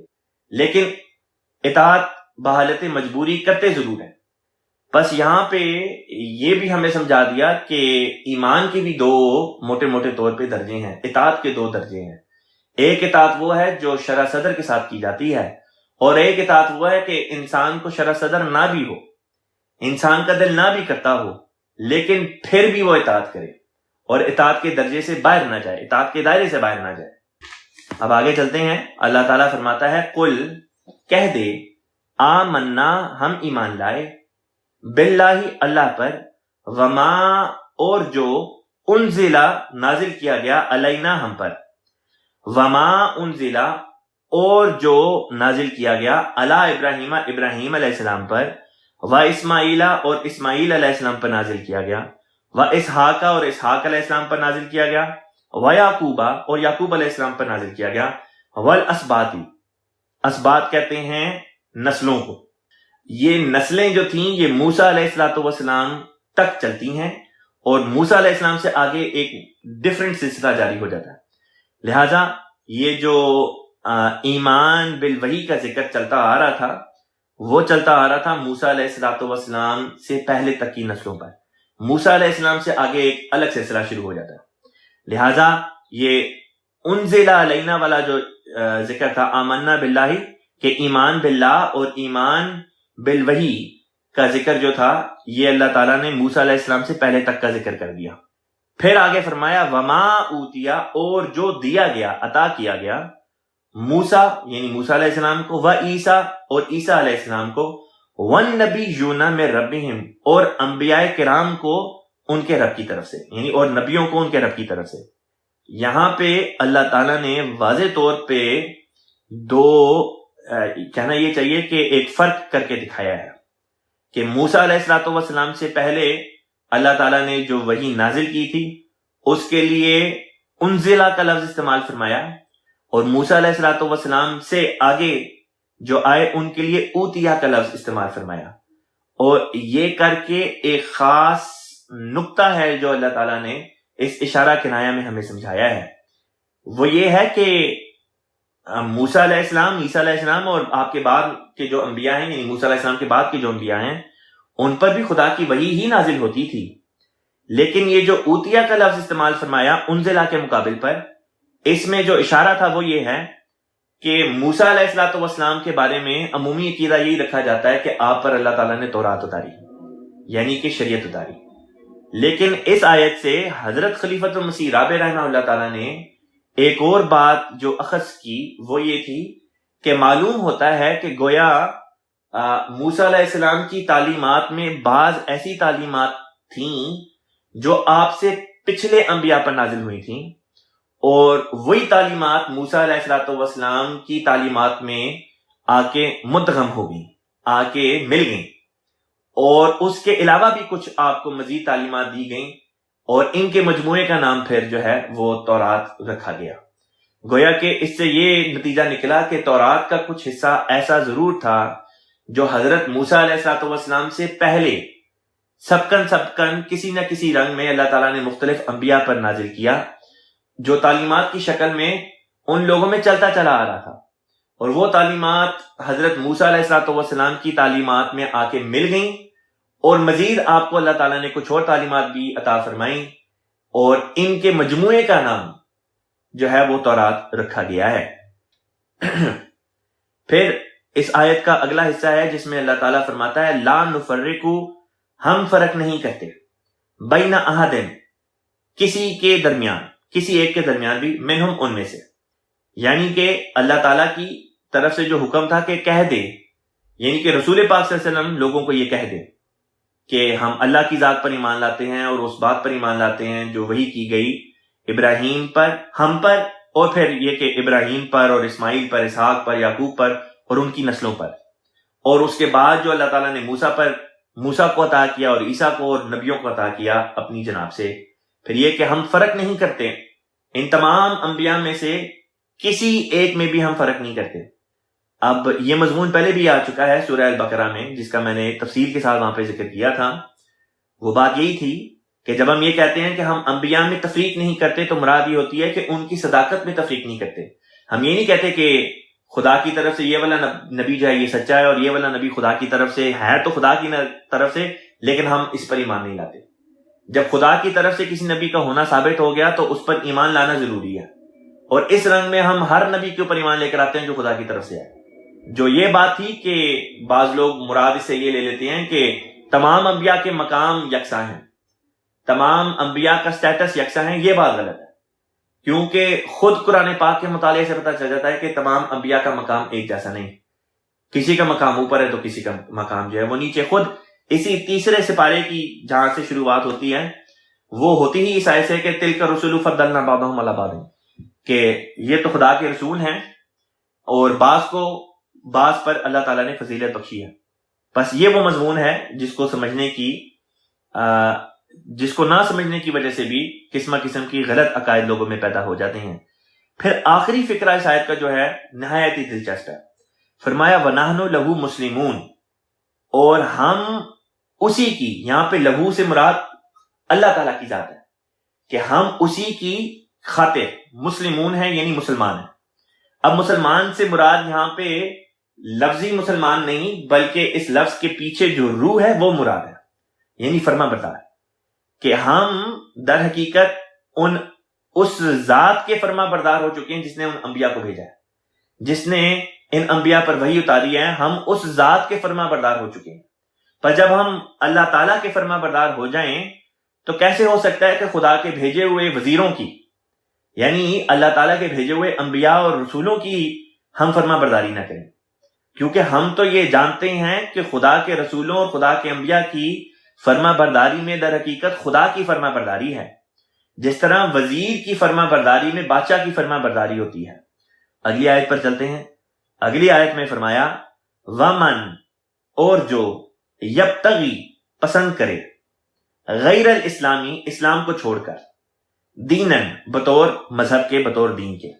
لیکن اطاعت بحالت مجبوری کرتے ضرور ہیں۔ بس یہاں پہ یہ بھی ہمیں سمجھا دیا کہ ایمان کے بھی دو موٹے موٹے طور پہ درجے ہیں، اطاعت کے دو درجے ہیں۔ ایک اطاعت وہ ہے جو شرع صدر کے ساتھ کی جاتی ہے، اور ایک اطاعت وہ ہے کہ انسان کو شرع صدر نہ بھی ہو، انسان کا دل نہ بھی کرتا ہو، لیکن پھر بھی وہ اطاعت کرے اور اطاعت کے درجے سے باہر نہ جائے، اطاعت کے دائرے سے باہر نہ جائے۔ اب آگے چلتے ہیں۔ اللہ تعالیٰ فرماتا ہے قل، کہہ دے، آمنا، ہم ایمان لائے، باللہ، اللہ پر، وما، اور جو، انزلہ، نازل کیا گیا، علینا، ہم پر، وما انزلہ، اور جو نازل کیا گیا، علی ابراہیم، ابراہیم علیہ السلام پر، و اسماعیل، اور اسماعیل علیہ السلام پر نازل کیا گیا، و اسحاق، اور اسحاق علیہ السلام پر نازل کیا گیا، و یعقوب، اور یعقوب علیہ السلام پر نازل کیا گیا، والاسباط، اسباط کہتے ہیں نسلوں کو۔ یہ نسلیں جو تھیں یہ موسیٰ علیہ السلام تک چلتی ہیں، اور موسیٰ علیہ السلام سے آگے ایک ڈیفرنٹ سلسلہ جاری ہو جاتا ہے۔ لہٰذا یہ جو ایمان بالوحی کا ذکر چلتا آ رہا تھا، وہ چلتا آ رہا تھا موسیٰ علیہ السلام سے پہلے تک کی نسلوں پر۔ موسیٰ علیہ السلام سے آگے ایک الگ سلسلہ شروع ہو جاتا ہے۔ لہٰذا یہ انزل علینا والا جو ذکر تھا، آمنا باللہ، کہ ایمان باللہ اور ایمان بالوحی کا ذکر جو تھا، یہ اللہ تعالیٰ نے موسیٰ علیہ السلام سے پہلے تک کا ذکر کر دیا۔ پھر آگے فرمایا وما اوتیا، اور جو دیا گیا، عطا کیا گیا، موسیٰ یعنی موسیٰ علیہ السلام کو، و عیسیٰ، اور عیسیٰ علیہ السلام کو، والنبیون من ربہم، اور انبیاء کرام کو ان کے رب کی طرف سے، یعنی اور نبیوں کو ان کے رب کی طرف سے۔ یہاں پہ اللہ تعالیٰ نے واضح طور پہ دو کہنا یہ چاہیے کہ ایک فرق کر کے دکھایا ہے کہ موسیٰ علیہ السلام سے پہلے اللہ تعالیٰ نے جو وحی نازل کی تھی اس کے لیے انزلہ کا لفظ استعمال فرمایا، اور موسیٰ علیہ السلام سے آگے جو آئے ان کے لیے اوتیا کا لفظ استعمال فرمایا۔ اور یہ کر کے ایک خاص نقطہ ہے جو اللہ تعالیٰ نے اس اشارہ کنایہ میں ہمیں سمجھایا ہے، وہ یہ ہے کہ موسیٰ علیہ السلام، عیسیٰ علیہ السلام اور آپ کے بعد کے جو انبیاء ہیں، یعنی موسیٰ علیہ السلام کے بعد کے جو انبیاء ہیں، ان پر بھی خدا کی وحی ہی نازل ہوتی تھی، لیکن یہ جو اوتیا کا لفظ استعمال فرمایا انزلہ کے مقابل پر، اس میں جو اشارہ تھا وہ یہ ہے کہ موسیٰ علیہ السلام کے بارے میں عمومی عقیدہ یہی رکھا جاتا ہے کہ آپ پر اللہ تعالیٰ نے تورات اتاری، یعنی کہ شریعت اتاری، لیکن اس آیت سے حضرت خلیفۃ المسیح رابع رحمہ اللہ تعالیٰ نے ایک اور بات جو اخذ کی، وہ یہ تھی کہ معلوم ہوتا ہے کہ گویا موسیٰ علیہ السلام کی تعلیمات میں بعض ایسی تعلیمات تھیں جو آپ سے پچھلے انبیاء پر نازل ہوئی تھیں، اور وہی تعلیمات موسیٰ علیہ السلام کی تعلیمات میں آ کے مدغم ہو گئیں، آ کے مل گئیں، اور اس کے علاوہ بھی کچھ آپ کو مزید تعلیمات دی گئیں، اور ان کے مجموعے کا نام پھر جو ہے وہ تورات رکھا گیا۔ گویا کہ اس سے یہ نتیجہ نکلا کہ تورات کا کچھ حصہ ایسا ضرور تھا جو حضرت موسیٰ علیہ السلام سے پہلے سبکن کسی نہ کسی رنگ میں اللہ تعالیٰ نے مختلف انبیاء پر نازل کیا، جو تعلیمات کی شکل میں ان لوگوں میں چلتا چلا آ رہا تھا، اور وہ تعلیمات حضرت موسیٰ علیہ السلام کی تعلیمات میں آ کے مل گئیں، اور مزید آپ کو اللہ تعالیٰ نے کچھ اور تعلیمات بھی عطا فرمائیں، اور ان کے مجموعے کا نام جو ہے وہ تورات رکھا گیا ہے۔ پھر اس آیت کا اگلا حصہ ہے جس میں اللہ تعالیٰ فرماتا ہے لا نفرقو، ہم فرق نہیں کرتے، بین احد، کسی کے درمیان، کسی ایک کے درمیان بھی، منہم، ان میں سے، یعنی کہ اللہ تعالیٰ کی طرف سے جو حکم تھا کہ کہہ دے، یعنی کہ رسول پاک صلی اللہ علیہ وسلم لوگوں کو یہ کہہ دے کہ ہم اللہ کی ذات پر ایمان لاتے ہیں اور اس بات پر ایمان لاتے ہیں جو وحی کی گئی ابراہیم پر، ہم پر، اور پھر یہ کہ ابراہیم پر اور اسماعیل پر، اسحاق پر، یعقوب پر اور ان کی نسلوں پر، اور اس کے بعد جو اللہ تعالیٰ نے موسیٰ کو عطا کیا اور عیسیٰ کو اور نبیوں کو عطا کیا اپنی جناب سے۔ پھر یہ کہ ہم فرق نہیں کرتے، ان تمام انبیاء میں سے کسی ایک میں بھی ہم فرق نہیں کرتے۔ اب یہ مضمون پہلے بھی آ چکا ہے سورہ البقرہ میں، جس کا میں نے تفصیل کے ساتھ وہاں پہ ذکر کیا تھا۔ وہ بات یہی تھی کہ جب ہم یہ کہتے ہیں کہ ہم انبیاء میں تفریق نہیں کرتے، تو مراد یہ ہوتی ہے کہ ان کی صداقت میں تفریق نہیں کرتے۔ ہم یہ نہیں کہتے کہ خدا کی طرف سے یہ والا نبی جو ہے یہ سچا ہے اور یہ والا نبی خدا کی طرف سے ہے تو خدا کی طرف سے، لیکن ہم اس پر ایمان نہیں لاتے۔ جب خدا کی طرف سے کسی نبی کا ہونا ثابت ہو گیا تو اس پر ایمان لانا ضروری ہے، اور اس رنگ میں ہم ہر نبی کے اوپر ایمان لے کر آتے ہیں جو خدا کی طرف سے ہے۔ جو یہ بات تھی کہ بعض لوگ مراد اس سے یہ لے لیتے ہیں کہ تمام انبیاء کے مقام یکساں ہیں، تمام انبیاء کا سٹیٹس یکساں ہے، یہ بات غلط ہے، کیونکہ خود قرآن پاک کے مطالعے سے پتہ چل جاتا ہے کہ تمام انبیاء کا مقام ایک جیسا نہیں، کسی کا مقام اوپر ہے تو کسی کا مقام جو ہے وہ نیچے۔ خود اسی تیسرے سپارے کی جہاں سے شروعات ہوتی ہے وہ ہوتی ہی اس آیت سے کہ تلک الرسل فضلنا بعضهم علی بعض، کہ یہ تو خدا کے رسول ہیں اور بعض کو بعض پر اللہ تعالیٰ نے فضیلت بخشی ہے۔ بس یہ وہ مضمون ہے جس کو سمجھنے کی جس کو نہ سمجھنے کی وجہ سے بھی قسم قسم کی غلط عقائد لوگوں میں پیدا ہو جاتے ہیں۔ پھر آخری فقرہ اس آیت کا جو ہے نہایت ہی دلچسپ ہے۔ فرمایا وَنَحْنُ لَهُ مُسْلِمُونَ، اور ہم اسی کی، یہاں پہ لہو سے مراد اللہ تعالیٰ کی ذات ہے، کہ ہم اسی کی خاطر مسلمون ہیں، یعنی مسلمان ہیں۔ اب مسلمان سے مراد یہاں پہ لفظی مسلمان نہیں، بلکہ اس لفظ کے پیچھے جو روح ہے وہ مراد ہے، یعنی فرما بردار، کہ ہم در حقیقت اس ذات کے فرما بردار ہو چکے ہیں جس نے ان انبیاء کو بھیجا ہے، جس نے ان انبیاء پر وحی اتاری ہے، ہم اس ذات کے فرما بردار ہو چکے ہیں۔ پر جب ہم اللہ تعالیٰ کے فرما بردار ہو جائیں تو کیسے ہو سکتا ہے کہ خدا کے بھیجے ہوئے وزیروں کی، یعنی اللہ تعالیٰ کے بھیجے ہوئے انبیاء اور رسولوں کی ہم فرما برداری نہ کریں؟ کیونکہ ہم تو یہ جانتے ہیں کہ خدا کے رسولوں اور خدا کے انبیاء کی فرما برداری میں در حقیقت خدا کی فرما برداری ہے، جس طرح وزیر کی فرما برداری میں بادشاہ کی فرما برداری ہوتی ہے۔ اگلی آیت پر چلتے ہیں۔ اگلی آیت میں فرمایا وَمَن، اور جو یبتغی پسند کرے، غیر الاسلامی، اسلام کو چھوڑ کر، دینن بطور مذہب کے، بطور دین کے،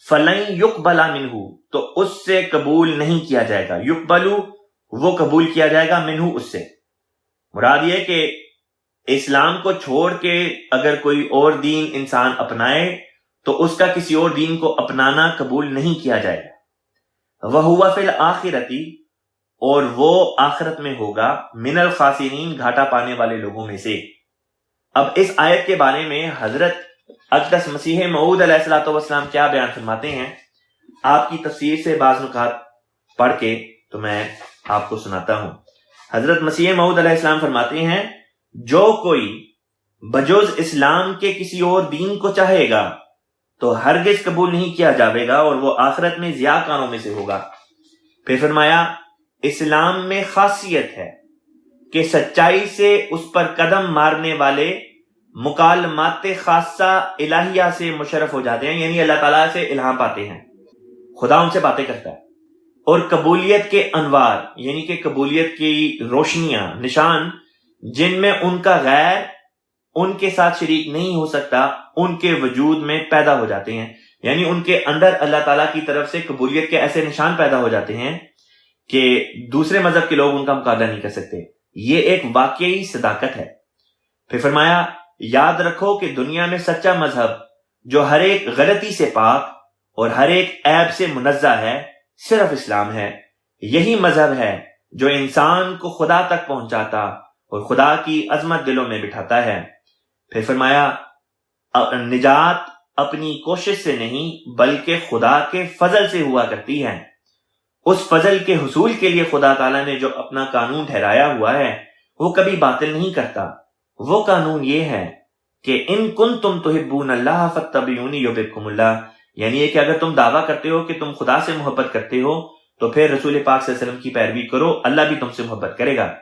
فَلَن يُقْبَلَ مِنْهُ، تو اس سے قبول نہیں کیا جائے گا، یقبلو وہ قبول کیا جائے گا، منہو اس سے، مراد یہ کہ اسلام کو چھوڑ کے اگر کوئی اور دین انسان اپنائے تو اس کا کسی اور دین کو اپنانا قبول نہیں کیا جائے گا۔ وَهُوَ فِي الْآخِرَةِ، اور وہ آخرت میں ہوگا، من الخاسرین، گھاٹا پانے والے لوگوں میں سے۔ اب اس آیت کے بارے میں حضرت اقدس مسیح موعود علیہ الصلوۃ والسلام کیا بیان فرماتے ہیں، آپ کی تفسیر سے بعض نکات پڑھ کے تو میں آپ کو سناتا ہوں۔ حضرت مسیح موعود علیہ السلام فرماتے ہیں جو کوئی بجوز اسلام کے کسی اور دین کو چاہے گا تو ہرگز قبول نہیں کیا جاوے گا، اور وہ آخرت میں ضیاء کاروں میں سے ہوگا۔ پھر فرمایا اسلام میں خاصیت ہے کہ سچائی سے اس پر قدم مارنے والے مکالمات خاصہ الہیہ سے مشرف ہو جاتے ہیں، یعنی اللہ تعالیٰ سے الہام پاتے ہیں، خدا ان سے باتیں کرتا ہے، اور قبولیت کے انوار، یعنی کہ قبولیت کی روشنیاں، نشان، جن میں ان کا غیر ان کے ساتھ شریک نہیں ہو سکتا، ان کے وجود میں پیدا ہو جاتے ہیں، یعنی ان کے اندر اللہ تعالیٰ کی طرف سے قبولیت کے ایسے نشان پیدا ہو جاتے ہیں کہ دوسرے مذہب کے لوگ ان کا مقابلہ نہیں کر سکتے۔ یہ ایک واقعی صداقت ہے۔ پھر فرمایا یاد رکھو کہ دنیا میں سچا مذہب جو ہر ایک غلطی سے پاک اور ہر ایک عیب سے منزہ ہے، صرف اسلام ہے۔ یہی مذہب ہے جو انسان کو خدا تک پہنچاتا اور خدا کی عظمت دلوں میں بٹھاتا ہے۔ پھر فرمایا نجات اپنی کوشش سے نہیں بلکہ خدا کے فضل سے ہوا کرتی ہے۔ اس فضل کے حصول کے لیے خدا تعالیٰ نے جو اپنا قانون ٹھہرایا ہوا ہے وہ کبھی باطل نہیں کرتا۔ وہ قانون یہ ہے کہ ان کنتم تحبون اللہ فاتبعونی یحببکم اللہ، یعنی کہ اگر تم دعویٰ کرتے ہو کہ تم خدا سے محبت کرتے ہو تو پھر رسول پاک صلی اللہ علیہ وسلم کی پیروی کرو، اللہ بھی تم سے محبت کرے گا۔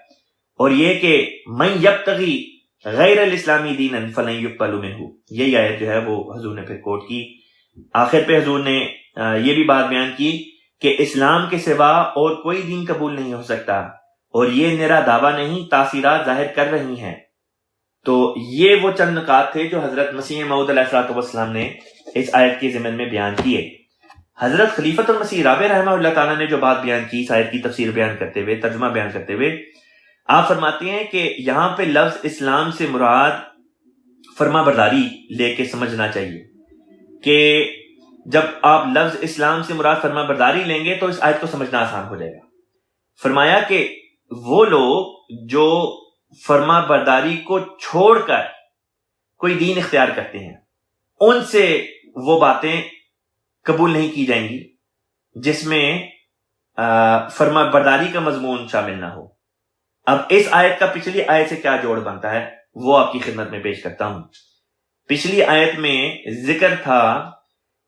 اور یہ کہ من یبتغی غیر الاسلامی دینا فلن یقبل منہ، یہی آیت جو ہے وہ حضور نے پھر کوٹ کی۔ آخر پہ حضور نے یہ بھی بات بیان کی کہ اسلام کے سوا اور کوئی دین قبول نہیں ہو سکتا، اور یہ میرا دعویٰ نہیں، تاثیرات ظاہر کر رہی ہیں۔ تو یہ وہ چند نکات تھے جو حضرت مسیح موعود علیہ السلام نے اس آیت کے ضمن میں بیان کیے۔ حضرت خلیفۃ المسیح رابع رحمہ اللہ تعالیٰ نے جو بات بیان کی اس آیت کی تفسیر بیان کرتے ہوئے، ترجمہ بیان کرتے ہوئے، آپ فرماتے ہیں کہ یہاں پہ لفظ اسلام سے مراد فرما برداری لے کے سمجھنا چاہیے کہ جب آپ لفظ اسلام سے مراد فرما برداری لیں گے تو اس آیت کو سمجھنا آسان ہو جائے گا۔ فرمایا کہ وہ لوگ جو فرما برداری کو چھوڑ کر کوئی دین اختیار کرتے ہیں ان سے وہ باتیں قبول نہیں کی جائیں گی جس میں فرما برداری کا مضمون شامل نہ ہو۔ اب اس آیت کا پچھلی آیت سے کیا جوڑ بنتا ہے وہ آپ کی خدمت میں پیش کرتا ہوں۔ پچھلی آیت میں ذکر تھا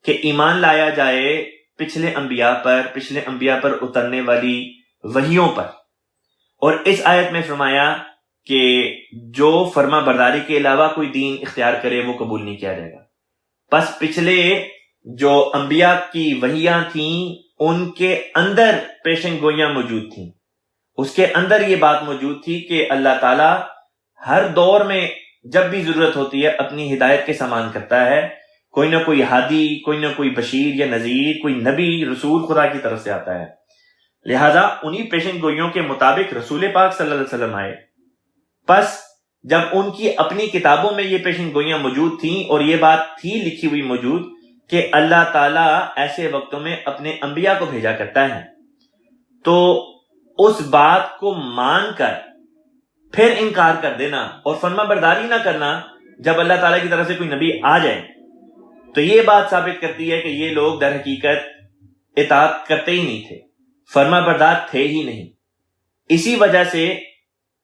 کہ ایمان لایا جائے پچھلے انبیاء پر اترنے والی وحیوں پر، اور اس آیت میں فرمایا کہ جو فرما برداری کے علاوہ کوئی دین اختیار کرے وہ قبول نہیں کیا جائے گا۔ پس پچھلے جو انبیاء کی وحیاں تھیں ان کے اندر پیشن گوئیاں موجود تھیں، اس کے اندر یہ بات موجود تھی کہ اللہ تعالیٰ ہر دور میں جب بھی ضرورت ہوتی ہے اپنی ہدایت کے سامان کرتا ہے، کوئی نہ کوئی ہادی، کوئی نہ کوئی بشیر یا نذیر، کوئی نبی رسول خدا کی طرف سے آتا ہے۔ لہذا انہی پیشن گوئیوں کے مطابق رسول پاک صلی اللہ علیہ وسلم آئے۔ پس جب ان کی اپنی کتابوں میں یہ پیشن گوئیاں موجود تھیں اور یہ بات تھی لکھی ہوئی موجود کہ اللہ تعالیٰ ایسے وقتوں میں اپنے انبیاء کو بھیجا کرتا ہے، تو اس بات کو مان کر پھر انکار کر دینا اور فرما برداری نہ کرنا جب اللہ تعالیٰ کی طرف سے کوئی نبی آ جائے، تو یہ بات ثابت کرتی ہے کہ یہ لوگ در حقیقت اطاعت کرتے ہی نہیں تھے، فرما بردار تھے ہی نہیں۔ اسی وجہ سے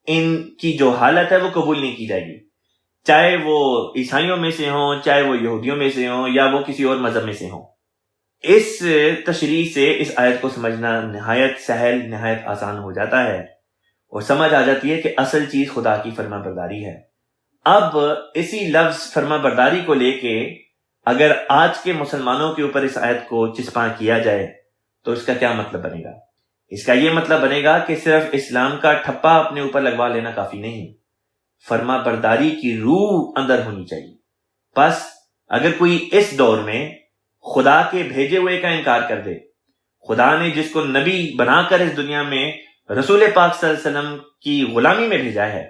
ان کی جو حالت ہے وہ قبول نہیں کی جائے گی، چاہے وہ عیسائیوں میں سے ہوں، چاہے وہ یہودیوں میں سے ہوں، یا وہ کسی اور مذہب میں سے ہوں۔ اس تشریح سے اس آیت کو سمجھنا نہایت سہل، نہایت آسان ہو جاتا ہے اور سمجھ آ جاتی ہے کہ اصل چیز خدا کی فرما برداری ہے۔ اب اسی لفظ فرما برداری کو لے کے اگر آج کے مسلمانوں کے اوپر اس آیت کو چسپاں کیا جائے تو اس کا کیا مطلب بنے گا؟ اس کا یہ مطلب بنے گا کہ صرف اسلام کا ٹھپا اپنے اوپر لگوا لینا کافی نہیں، فرما برداری کی روح اندر ہونی چاہیے۔ پس اگر کوئی اس دور میں خدا کے بھیجے ہوئے کا انکار کر دے، خدا نے جس کو نبی بنا کر اس دنیا میں رسول پاک صلی اللہ علیہ وسلم کی غلامی میں بھیجا ہے،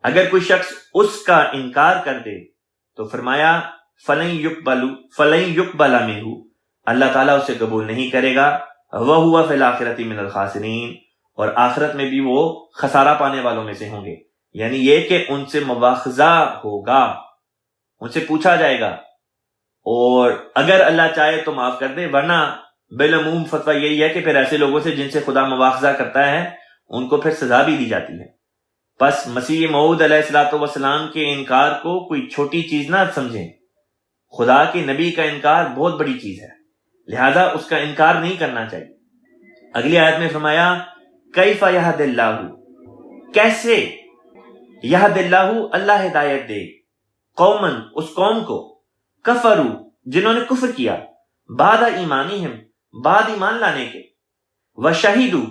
اگر کوئی شخص اس کا انکار کر دے تو فرمایا فَلَن يُقْبَلَ مِنْهُ، اللہ تعالیٰ اسے قبول نہیں کرے گا، وَهُوَ فِي الْآخِرَةِ مِنَ الْخَاسِرِينَ، اور آخرت میں بھی وہ خسارہ پانے والوں میں سے ہوں گے۔ یعنی یہ کہ ان سے مواخذہ ہوگا، ان سے پوچھا جائے گا، اور اگر اللہ چاہے تو معاف کر دے، ورنہ بالعموم فتویٰ یہی ہے کہ پھر ایسے لوگوں سے جن سے خدا مواخذہ کرتا ہے ان کو پھر سزا بھی دی جاتی ہے۔ پس مسیح موعود علیہ الصلوۃ والسلام کے انکار کو کوئی چھوٹی چیز نہ سمجھیں، خدا کے نبی کا انکار بہت بڑی چیز ہے، لہذا اس کا انکار نہیں کرنا چاہیے۔ اگلی آیت میں فرمایا کیف یہد اللہ، کیسے یہد اللہ، اللہ ہدایت دے، قومن، اس قوم کو، کفروا، جنہوں نے کفر کیا، بعد ایمانہم، بعد ایمان لانے کے، وشہدوا،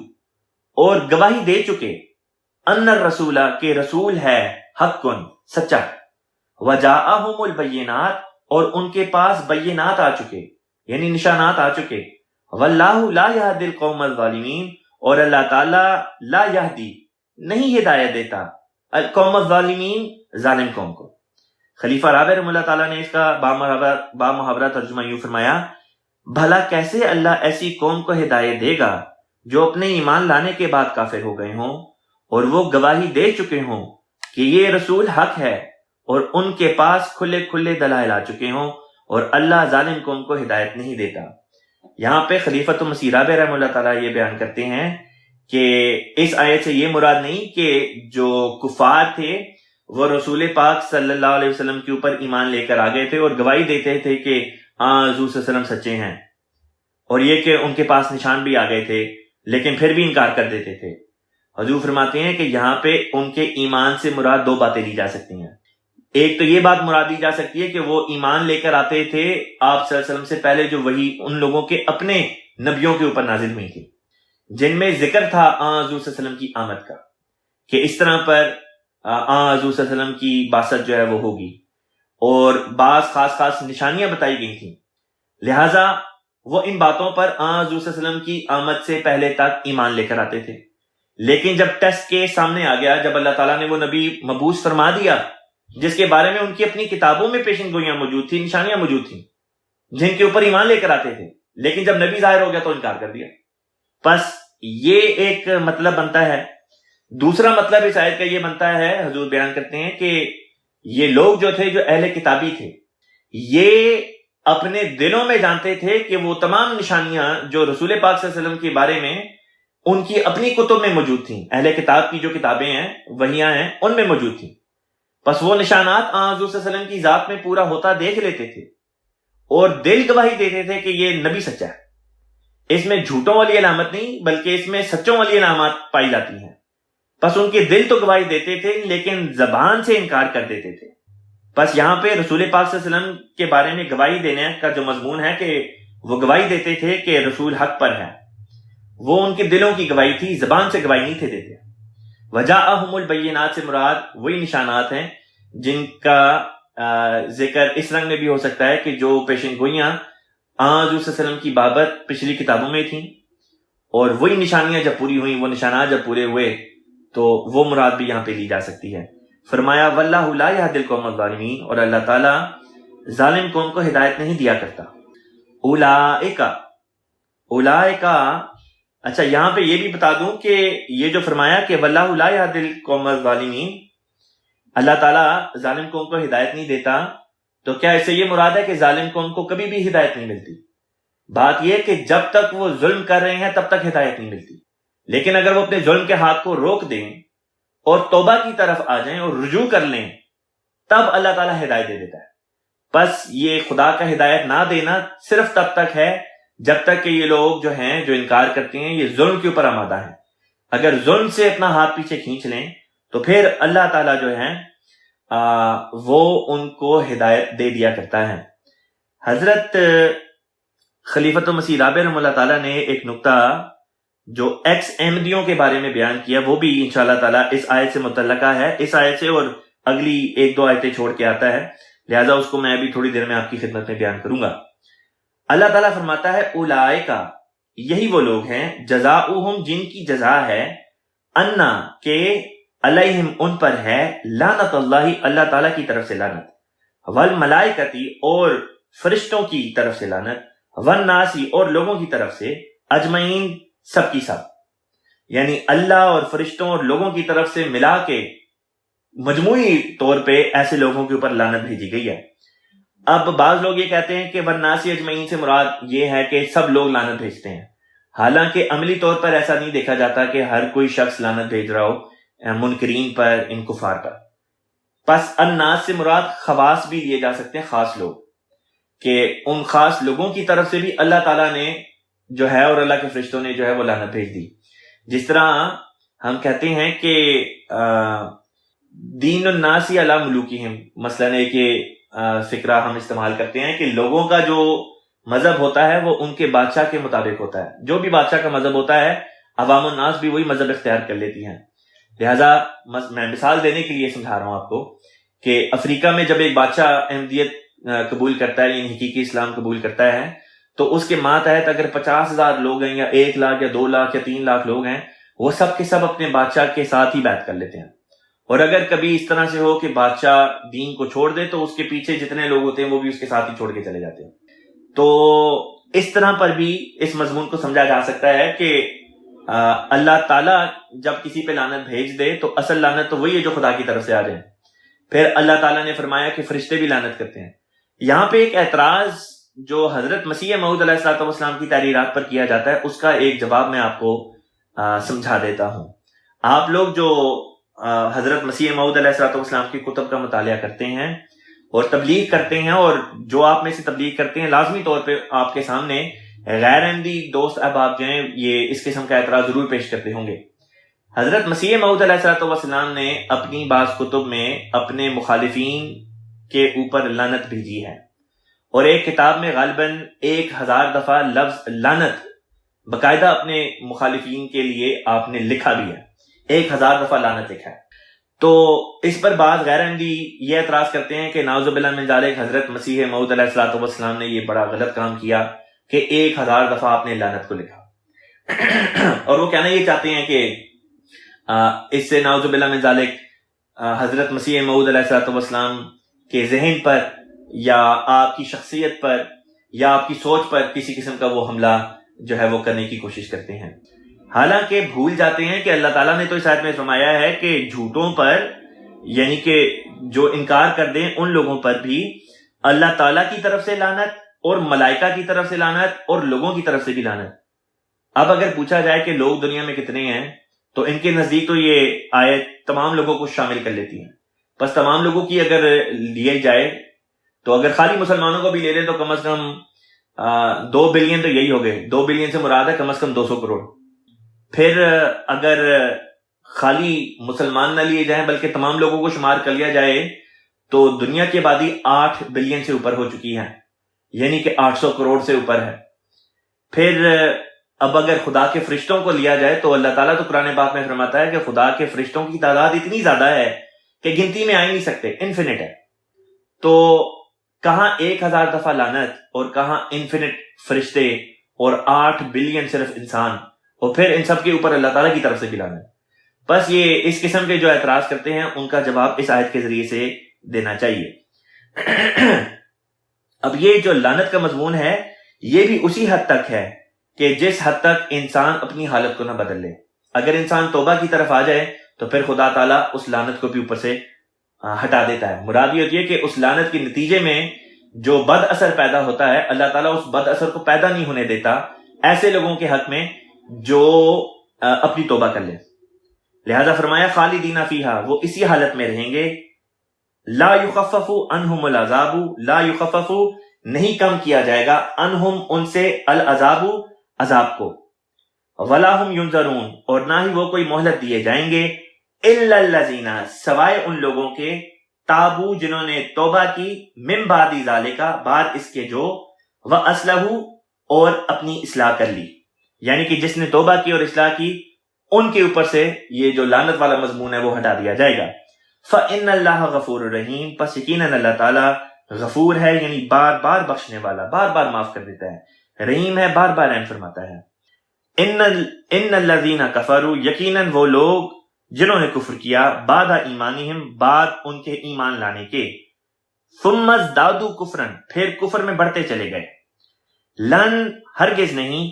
اور گواہی دے چکے، ان الرسول، کہ رسول ہے، حق، سچا، وجاءہم البینات، اور ان کے پاس بینات آ چکے، یعنی نشانات آ چکے، واللہ لا یہدی القوم الظالمین، اور اللہ تعالیٰ لا یہدی، نہیں ہدایت دیتا، القوم الظالمین، ظالم قوم کو۔ خلیفہ رابع رحمہ اللہ تعالیٰ نے اس کا بامحاورہ ترجمہ یوں فرمایا، بھلا کیسے اللہ ایسی قوم کو ہدایت دے گا جو اپنے ایمان لانے کے بعد کافر ہو گئے ہوں اور وہ گواہی دے چکے ہوں کہ یہ رسول حق ہے اور ان کے پاس کھلے کھلے دلائل آ چکے ہوں، اور اللہ ظالم قوم کو ہدایت نہیں دیتا۔ یہاں پہ خلیفۃ مسیح رابع رحمہ اللہ تعالیٰ یہ بیان کرتے ہیں کہ اس آیت سے یہ مراد نہیں کہ جو کفار تھے وہ رسول پاک صلی اللہ علیہ وسلم کے اوپر ایمان لے کر آ گئے تھے اور گواہی دیتے تھے کہ حضور صلی اللہ علیہ وسلم سچے ہیں، اور یہ کہ ان کے پاس نشان بھی آ گئے تھے لیکن پھر بھی انکار کر دیتے تھے۔ حضور فرماتے ہیں کہ یہاں پہ ان کے ایمان سے مراد دو باتیں لی جا سکتی ہیں۔ ایک تو یہ بات مراد دی جا سکتی ہے کہ وہ ایمان لے کر آتے تھے آپ صلی اللہ علیہ وسلم سے پہلے جو وحی ان لوگوں کے اپنے نبیوں کے اوپر نازل ہوئی تھی، جن میں ذکر تھا حضور صلی اللہ علیہ وسلم کی آمد کا، کہ اس طرح پر حضور صلی اللہ علیہ وسلم کی بعثت جو ہے وہ ہوگی، اور بعض خاص نشانیاں بتائی گئی تھیں، لہٰذا وہ ان باتوں پر حضور صلی اللہ علیہ وسلم کی آمد سے پہلے تک ایمان لے کر آتے تھے۔ لیکن جب ٹیسٹ کے سامنے آ گیا، جب اللہ تعالیٰ نے وہ نبی مبعوث فرما دیا جس کے بارے میں ان کی اپنی کتابوں میں پیشن گوئیاں موجود تھیں، نشانیاں موجود تھیں، جن کے اوپر ایمان لے کر آتے تھے، لیکن جب نبی ظاہر ہو گیا تو انکار کر دیا۔ پس یہ ایک مطلب بنتا ہے۔ دوسرا مطلب اس آیت کا یہ بنتا ہے، حضور بیان کرتے ہیں کہ یہ لوگ جو تھے، جو اہل کتابی تھے، یہ اپنے دلوں میں جانتے تھے کہ وہ تمام نشانیاں جو رسول پاک صلی اللہ علیہ وسلم کے بارے میں ان کی اپنی کتب میں موجود تھیں، اہل کتاب کی جو کتابیں ہیں، وحیاں ہیں، ان میں موجود تھیں۔ پس وہ نشانات حضور صلی اللہ علیہ وسلم کی ذات میں پورا ہوتا دیکھ لیتے تھے اور دل گواہی دیتے تھے کہ یہ نبی سچا ہے۔ اس میں جھوٹوں والی علامت نہیں، بلکہ اس میں سچوں والی علامات پائی جاتی ہیں۔ پس ان کے دل تو گواہی دیتے تھے، لیکن زبان سے انکار کر دیتے تھے۔ پس یہاں پہ رسول پاک صلی اللہ علیہ وسلم کے بارے میں گواہی دینے کا جو مضمون ہے کہ وہ گواہی دیتے تھے کہ رسول حق پر ہے، وہ ان کے دلوں کی گواہی تھی، زبان سے گواہی نہیں تھے دیتے۔ وجاءہم البینات سے مراد وہی نشانات ہیں جن کا ذکر اس رنگ میں بھی ہو سکتا ہے کہ جو پیشن گوئیاں حضور صلی اللہ علیہ وسلم کی بابت پچھلی کتابوں میں تھیں، اور وہی نشانیاں جب پوری ہوئیں، وہ نشانات جب پورے ہوئے تو وہ مراد بھی یہاں پہ لی جا سکتی ہے۔ فرمایا واللہ لا یہدی القوم الظالمین، اور اللہ تعالیٰ ظالم قوم کو ہدایت نہیں دیا کرتا۔ اولئک، اچھا یہاں پہ یہ بھی بتا دوں کہ یہ جو فرمایا کہ واللہ لا یہدی القوم الظالمین، اللہ تعالیٰ ظالم قوم کو ہدایت نہیں دیتا، تو کیا اس سے یہ مراد ہے کہ ظالم قوم کو کبھی بھی ہدایت نہیں ملتی؟ بات یہ کہ جب تک وہ ظلم کر رہے ہیں تب تک ہدایت نہیں ملتی، لیکن اگر وہ اپنے ظلم کے ہاتھ کو روک دیں اور توبہ کی طرف آ جائیں اور رجوع کر لیں، تب اللہ تعالیٰ ہدایت دے دیتا ہے۔ بس یہ خدا کا ہدایت نہ دینا صرف تب تک ہے جب تک کہ یہ لوگ جو ہیں، جو انکار کرتے ہیں، یہ ظلم کے اوپر آمادہ ہیں۔ اگر ظلم سے اپنا ہاتھ پیچھے کھینچ لیں تو پھر اللہ تعالیٰ جو ہے وہ ان کو ہدایت دے دیا کرتا ہے۔ حضرت خلیفۃ المسیح رابع رحمہ اللہ تعالیٰ نے ایک نقطہ جو ایکس احمدیوں کے بارے میں بیان کیا، وہ بھی انشاءاللہ تعالیٰ اس آیت سے متعلقہ ہے، اس آیت سے اور اگلی ایک دو آیتیں چھوڑ کے آتا ہے، لہٰذا اس کو میں ابھی تھوڑی دیر میں آپ کی خدمت میں بیان کروں گا۔ اللہ تعالیٰ فرماتا ہے اولئکا، یہی وہ لوگ ہیں، جزاؤہم، جن کی جزا ہے، انا، کہ علیہم، ان پر ہے، لعنت اللہ، اللہ تعالیٰ کی طرف سے لعنت، والملائکتی، اور فرشتوں کی طرف سے لعنت، والناسی، اور لوگوں کی طرف سے، اجمعین، سب کی سب، یعنی اللہ اور فرشتوں اور لوگوں کی طرف سے ملا کے مجموعی طور پہ ایسے لوگوں کے اوپر لعنت بھیجی گئی ہے۔ اب بعض لوگ یہ کہتے ہیں کہ والناسی اجمعین سے مراد یہ ہے کہ سب لوگ لعنت بھیجتے ہیں، حالانکہ عملی طور پر ایسا نہیں دیکھا جاتا کہ ہر کوئی شخص لعنت بھیج رہا ہو منکرین پر، ان کفار پر۔ پس الناس سے مراد خواص بھی لیے جا سکتے ہیں، خاص لوگ، کہ ان خاص لوگوں کی طرف سے بھی اللہ تعالیٰ نے جو ہے اور اللہ کے فرشتوں نے جو ہے وہ لعنت بھیج دی۔ جس طرح ہم کہتے ہیں کہ دین الناس علی ملوکہم، مثلاً ایک فکرہ ہم استعمال کرتے ہیں کہ لوگوں کا جو مذہب ہوتا ہے وہ ان کے بادشاہ کے مطابق ہوتا ہے، جو بھی بادشاہ کا مذہب ہوتا ہے عوام الناس بھی وہی مذہب اختیار کر لیتی ہیں۔ لہٰذا میں مثال دینے کے لیے سمجھا رہا ہوں آپ کو کہ افریقہ میں جب ایک بادشاہ احمدیت قبول کرتا ہے، یعنی حقیقی اسلام قبول کرتا ہے، تو اس کے ماتحت اگر 50,000 لوگ ہیں یا 1 لاکھ یا 2 لاکھ یا 3 لاکھ لوگ ہیں، وہ سب کے سب اپنے بادشاہ کے ساتھ ہی بیعت کر لیتے ہیں۔ اور اگر کبھی اس طرح سے ہو کہ بادشاہ دین کو چھوڑ دے تو اس کے پیچھے جتنے لوگ ہوتے ہیں وہ بھی اس کے ساتھ ہی چھوڑ کے چلے جاتے ہیں۔ تو اس طرح پر بھی اس مضمون کو سمجھا جا سکتا ہے کہ اللہ تعالیٰ جب کسی پہ لعنت بھیج دے تو اصل لعنت تو وہی ہے جو خدا کی طرف سے آ جائے۔ پھر اللہ تعالیٰ نے فرمایا کہ فرشتے بھی لعنت کرتے ہیں۔ یہاں پہ ایک اعتراض جو حضرت مسیح موعود علیہ السلام کی تحریرات پر کیا جاتا ہے، اس کا ایک جواب میں آپ کو سمجھا دیتا ہوں۔ آپ لوگ جو حضرت مسیح موعود علیہ السلام کی کتب کا مطالعہ کرتے ہیں اور تبلیغ کرتے ہیں، اور جو آپ میں سے تبلیغ کرتے ہیں، لازمی طور پہ آپ کے سامنے غیر احمدی دوست احباب جو ہیں یہ اس قسم کا اعتراض ضرور پیش کرتے ہوں گے۔ حضرت مسیح موعود علیہ السلام نے اپنی بعض کتب میں اپنے مخالفین کے اوپر لعنت بھیجی ہے، اور ایک کتاب میں غالباً 1000 دفعہ لفظ لعنت باقاعدہ اپنے مخالفین کے لیے آپ نے لکھا بھی ہے، 1000 دفعہ لعنت لکھا ہے۔ تو اس پر بعض غیر احمدی یہ اعتراض کرتے ہیں کہ نعوذ باللہ من ذالک، حضرت مسیح موعود علیہ السلام نے یہ بڑا غلط کام کیا کہ 1000 دفعہ آپ نے لعنت کو لکھا، اور وہ کہنا یہ چاہتے ہیں کہ اس سے نعوذ باللہ من ذالک حضرت مسیح موعود علیہ السلام کے ذہن پر یا آپ کی شخصیت پر یا آپ کی سوچ پر کسی قسم کا وہ حملہ جو ہے وہ کرنے کی کوشش کرتے ہیں. حالانکہ بھول جاتے ہیں کہ اللہ تعالیٰ نے تو اس آیت میں فرمایا ہے کہ جھوٹوں پر یعنی کہ جو انکار کر دیں ان لوگوں پر بھی اللہ تعالیٰ کی طرف سے لعنت اور ملائکہ کی طرف سے لعنت اور لوگوں کی طرف سے بھی لعنت. اب اگر پوچھا جائے کہ لوگ دنیا میں کتنے ہیں تو ان کے نزدیک تو یہ آیت تمام لوگوں کو شامل کر لیتی ہے. بس تمام لوگوں کی اگر لیے جائے تو اگر خالی مسلمانوں کو بھی لے لیں تو کم از کم 2 بلین تو یہی ہو گئے. 2 بلین سے مراد ہے کم از کم 200 کروڑ. پھر اگر خالی مسلمان نہ لیے جائیں بلکہ تمام لوگوں کو شمار کر لیا جائے تو دنیا کی آبادی 8 بلین سے اوپر ہو چکی ہے، یعنی کہ 800 کروڑ سے اوپر ہے. پھر اب اگر خدا کے فرشتوں کو لیا جائے تو اللہ تعالیٰ تو قرآن پاک میں فرماتا ہے کہ خدا کے فرشتوں کی تعداد اتنی زیادہ ہے کہ گنتی میں آ ہی نہیں سکتے، انفینٹ ہے. تو کہاں 1000 دفعہ لعنت اور کہاں انفینٹ فرشتے اور 8 بلین صرف انسان، اور پھر ان سب کے اوپر اللہ تعالیٰ کی طرف سے بھی لعنت. بس یہ اس قسم کے جو اعتراض کرتے ہیں ان کا جواب اس آیت کے ذریعے سے دینا چاہیے. اب یہ جو لعنت کا مضمون ہے یہ بھی اسی حد تک ہے کہ جس حد تک انسان اپنی حالت کو نہ بدل لے. اگر انسان توبہ کی طرف آ جائے تو پھر خدا تعالیٰ اس لعنت کو بھی اوپر سے ہٹا دیتا ہے. مراد یہ ہوتی ہے کہ اس لعنت کے نتیجے میں جو بد اثر پیدا ہوتا ہے اللہ تعالیٰ اس بد اثر کو پیدا نہیں ہونے دیتا ایسے لوگوں کے حق میں جو اپنی توبہ کر لیں. لہذا فرمایا خالدین فیہا، وہ اسی حالت میں رہیں گے. لا یخفف عنہم العذاب، لا یخفف نہیں کم کیا جائے گا، عنہم ان سے، العذاب عذاب کو، ولا ہم ینظرون اور نہ ہی وہ کوئی مہلت دیے جائیں گے، الا الذین سوائے ان لوگوں کے، تابو جنہوں نے توبہ کی، من بعد ذالک بعد اس کے جو، واصلحوا اور اپنی اصلاح کر لی، یعنی کہ جس نے توبہ کی اور اصلاح کی ان کے اوپر سے یہ جو لعنت والا مضمون ہے وہ ہٹا دیا جائے گا. فَإِنَّ اللَّهَ غَفُورٌ رَحِيمٌ، پس یقیناً اللہ تعالیٰ غفور ہے یعنی بار بار بخشنے والا، بار بار معاف کر دیتا ہے، رحیم ہے، بار بار رحم فرماتا ہے. ان الذین کفروا، یقیناً وہ لوگ جنہوں نے کفر کیا، بعد ایمانہم بعد ان کے ایمان لانے کے، ثم ازدادوا کفرا پھر کفر میں بڑھتے چلے گئے، لن ہرگز نہیں،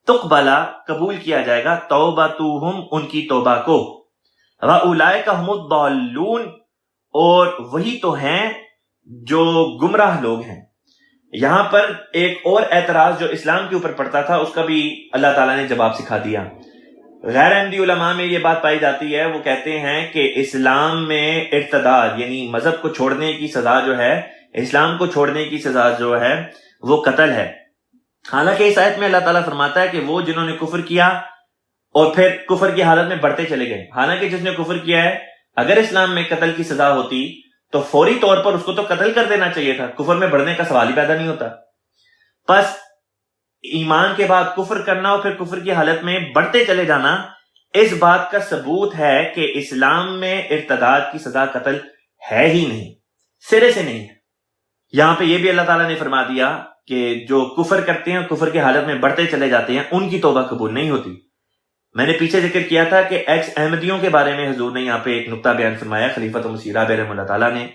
تقبلا قبول کیا جائے گا، توبتہم ان کی توبہ کو، وَأُولَئِكَ هُمُ الضَّالُّونَ اور وہی تو ہیں جو گمراہ لوگ ہیں. یہاں پر ایک اور اعتراض جو اسلام کے اوپر پڑتا تھا اس کا بھی اللہ تعالیٰ نے جواب سکھا دیا. غیر احمدی علماء میں یہ بات پائی جاتی ہے، وہ کہتے ہیں کہ اسلام میں ارتداد یعنی مذہب کو چھوڑنے کی سزا جو ہے، اسلام کو چھوڑنے کی سزا جو ہے وہ قتل ہے. حالانکہ اس آیت میں اللہ تعالیٰ فرماتا ہے کہ وہ جنہوں نے کفر کیا اور پھر کفر کی حالت میں بڑھتے چلے گئے. حالانکہ جس نے کفر کیا ہے اگر اسلام میں قتل کی سزا ہوتی تو فوری طور پر اس کو تو قتل کر دینا چاہیے تھا، کفر میں بڑھنے کا سوال ہی پیدا نہیں ہوتا. پس ایمان کے بعد کفر کرنا اور پھر کفر کی حالت میں بڑھتے چلے جانا اس بات کا ثبوت ہے کہ اسلام میں ارتداد کی سزا قتل ہے ہی نہیں، سرے سے نہیں ہے. یہاں پہ یہ بھی اللہ تعالیٰ نے فرما دیا کہ جو کفر کرتے ہیں کفر کی حالت میں بڑھتے چلے جاتے ہیں ان کی توبہ قبول نہیں ہوتی. میں نے پیچھے ذکر کیا تھا کہ ایکس احمدیوں کے بارے میں حضور نے یہاں پہ ایک نقطہ بیان فرمایا، خلیفۃ مسیح رابع رحمہ اللہ تعالیٰ نے.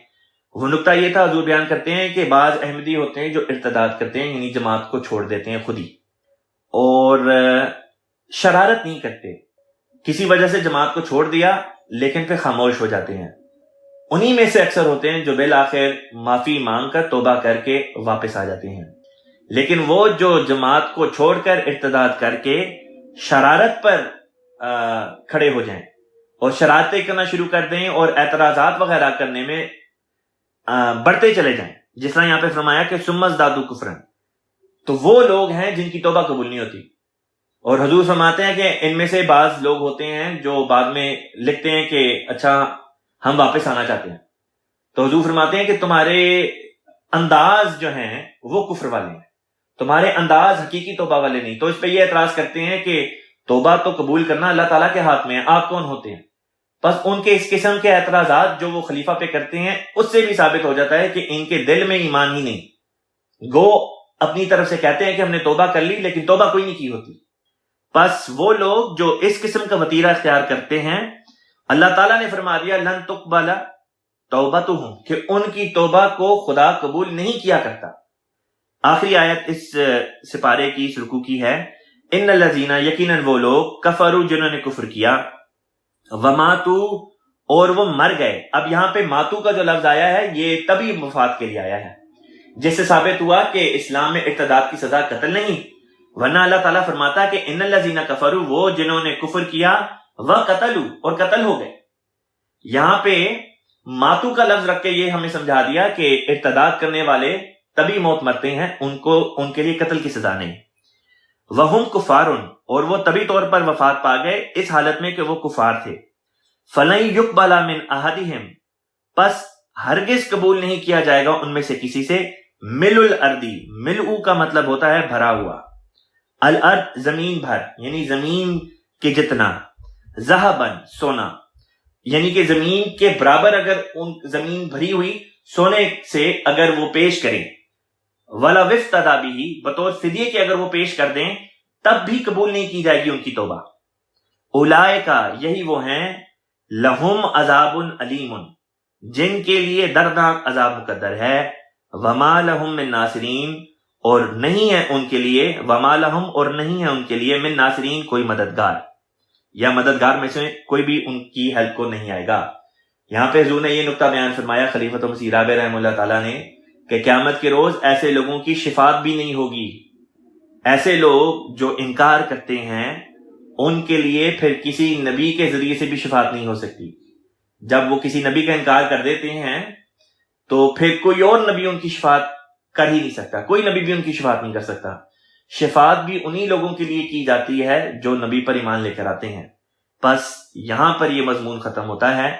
وہ نقطہ یہ تھا، حضور بیان کرتے ہیں کہ بعض احمدی ہوتے ہیں جو ارتداد کرتے ہیں یعنی جماعت کو چھوڑ دیتے ہیں خود ہی، اور شرارت نہیں کرتے، کسی وجہ سے جماعت کو چھوڑ دیا لیکن پھر خاموش ہو جاتے ہیں. انہی میں سے اکثر ہوتے ہیں جو بالآخر معافی مانگ کر توبہ کر کے واپس آ جاتے ہیں. لیکن وہ جو جماعت کو چھوڑ کر ارتداد کر کے شرارت پر کھڑے ہو جائیں اور شرارتیں کرنا شروع کر دیں اور اعتراضات وغیرہ کرنے میں بڑھتے چلے جائیں، جس طرح یہاں پہ فرمایا کہ ثم ازدادوا کفرا، تو وہ لوگ ہیں جن کی توبہ قبول نہیں ہوتی. اور حضور فرماتے ہیں کہ ان میں سے بعض لوگ ہوتے ہیں جو بعد میں لکھتے ہیں کہ اچھا ہم واپس آنا چاہتے ہیں. تو حضور فرماتے ہیں کہ تمہارے انداز جو ہیں وہ کفر والے ہیں، تمہارے انداز حقیقی توبہ والے نہیں. تو اس پہ یہ اعتراض کرتے ہیں کہ توبہ تو قبول کرنا اللہ تعالیٰ کے ہاتھ میں ہے، آپ کون ہوتے ہیں؟ بس ان کے اس قسم کے اعتراضات جو وہ خلیفہ پہ کرتے ہیں اس سے بھی ثابت ہو جاتا ہے کہ ان کے دل میں ایمان ہی نہیں. گو اپنی طرف سے کہتے ہیں کہ ہم نے توبہ کر لی لیکن توبہ کوئی نہیں کی ہوتی. بس وہ لوگ جو اس قسم کا وتیرہ اختیار کرتے ہیں اللہ تعالیٰ نے فرما دیا لن تقبل توبتہم کہ ان کی توبہ کو خدا قبول نہیں کیا کرتا. آخری آیت اس سپارے کی، اس رکوع کی ہے، ان الذین، یقیناً وہ لوگ، کفروا جنہوں نے کفر کیا، وماتوا، اور وہ مر گئے۔ اب یہاں پہ ماتو کا جو لفظ آیا ہے یہ طبی مفاد کے لیے آیا ہے، جس سے ثابت ہوا کہ اسلام میں ارتداد کی سزا قتل نہیں، ورنہ اللہ تعالیٰ فرماتا ہے کہ ان الذین کفروا، وہ جنہوں نے کفر کیا، وقتلوا، اور قتل ہو گئے۔ یہاں پہ ماتو کا لفظ رکھ کے یہ ہمیں سمجھا دیا کہ ارتداد کرنے والے طبی موت مرتے ہیں، ان کے لیے قتل کی سزا نہیں۔ وہم کفار، اور وہ طبی طور پر وفات پا گئے اس حالت میں کہ وہ کفار تھے۔ فلن یقبل من احدہم، پس ہرگز قبول نہیں کیا جائے گا ان میں سے کسی سے، ملء الارض، ملء کا مطلب ہوتا ہے بھرا ہوا، الارض زمین بھر، یعنی زمین کے جتنا، ذہباً سونا، یعنی کہ زمین کے برابر اگر ان زمین بھری ہوئی سونے سے اگر وہ پیش کریں، وَلَوِ افْتَدَىٰ بِهِ، بطور فدیے کے اگر وہ پیش کر دیں تب بھی قبول نہیں کی جائے گی ان کی توبہ۔ اولئک، یہی وہ ہیں، لہم عذاب علیم، جن کے لیے دردناک عذاب مقدر ہے، وما لہم من ناصرین، اور نہیں ہے ان کے لیے، وما لہم، اور نہیں ہے ان کے لیے، من ناصرین، کوئی مددگار، یا مددگار میں سے کوئی بھی ان کی ہیلپ کو نہیں آئے گا۔ یہاں پہ حضور نے یہ نقطہ بیان فرمایا، خلیفۃ مسیح رابع رحمہ اللہ تعالیٰ نے، کہ قیامت کے روز ایسے لوگوں کی شفاعت بھی نہیں ہوگی۔ ایسے لوگ جو انکار کرتے ہیں ان کے لیے پھر کسی نبی کے ذریعے سے بھی شفاعت نہیں ہو سکتی۔ جب وہ کسی نبی کا انکار کر دیتے ہیں تو پھر کوئی اور نبی ان کی شفاعت کر ہی نہیں سکتا، کوئی نبی بھی ان کی شفاعت نہیں کر سکتا۔ شفاعت بھی انہی لوگوں کے لیے کی جاتی ہے جو نبی پر ایمان لے کر آتے ہیں۔ بس یہاں پر یہ مضمون ختم ہوتا ہے۔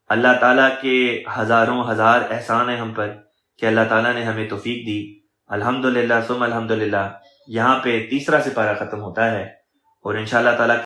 اللہ تعالیٰ کے ہزاروں ہزار احسان ہیں ہم پر کہ اللہ تعالیٰ نے ہمیں توفیق دی۔ الحمدللہ ثم الحمدللہ۔ یہاں پہ تیسرا سپارہ ختم ہوتا ہے، اور انشاءاللہ تعالیٰ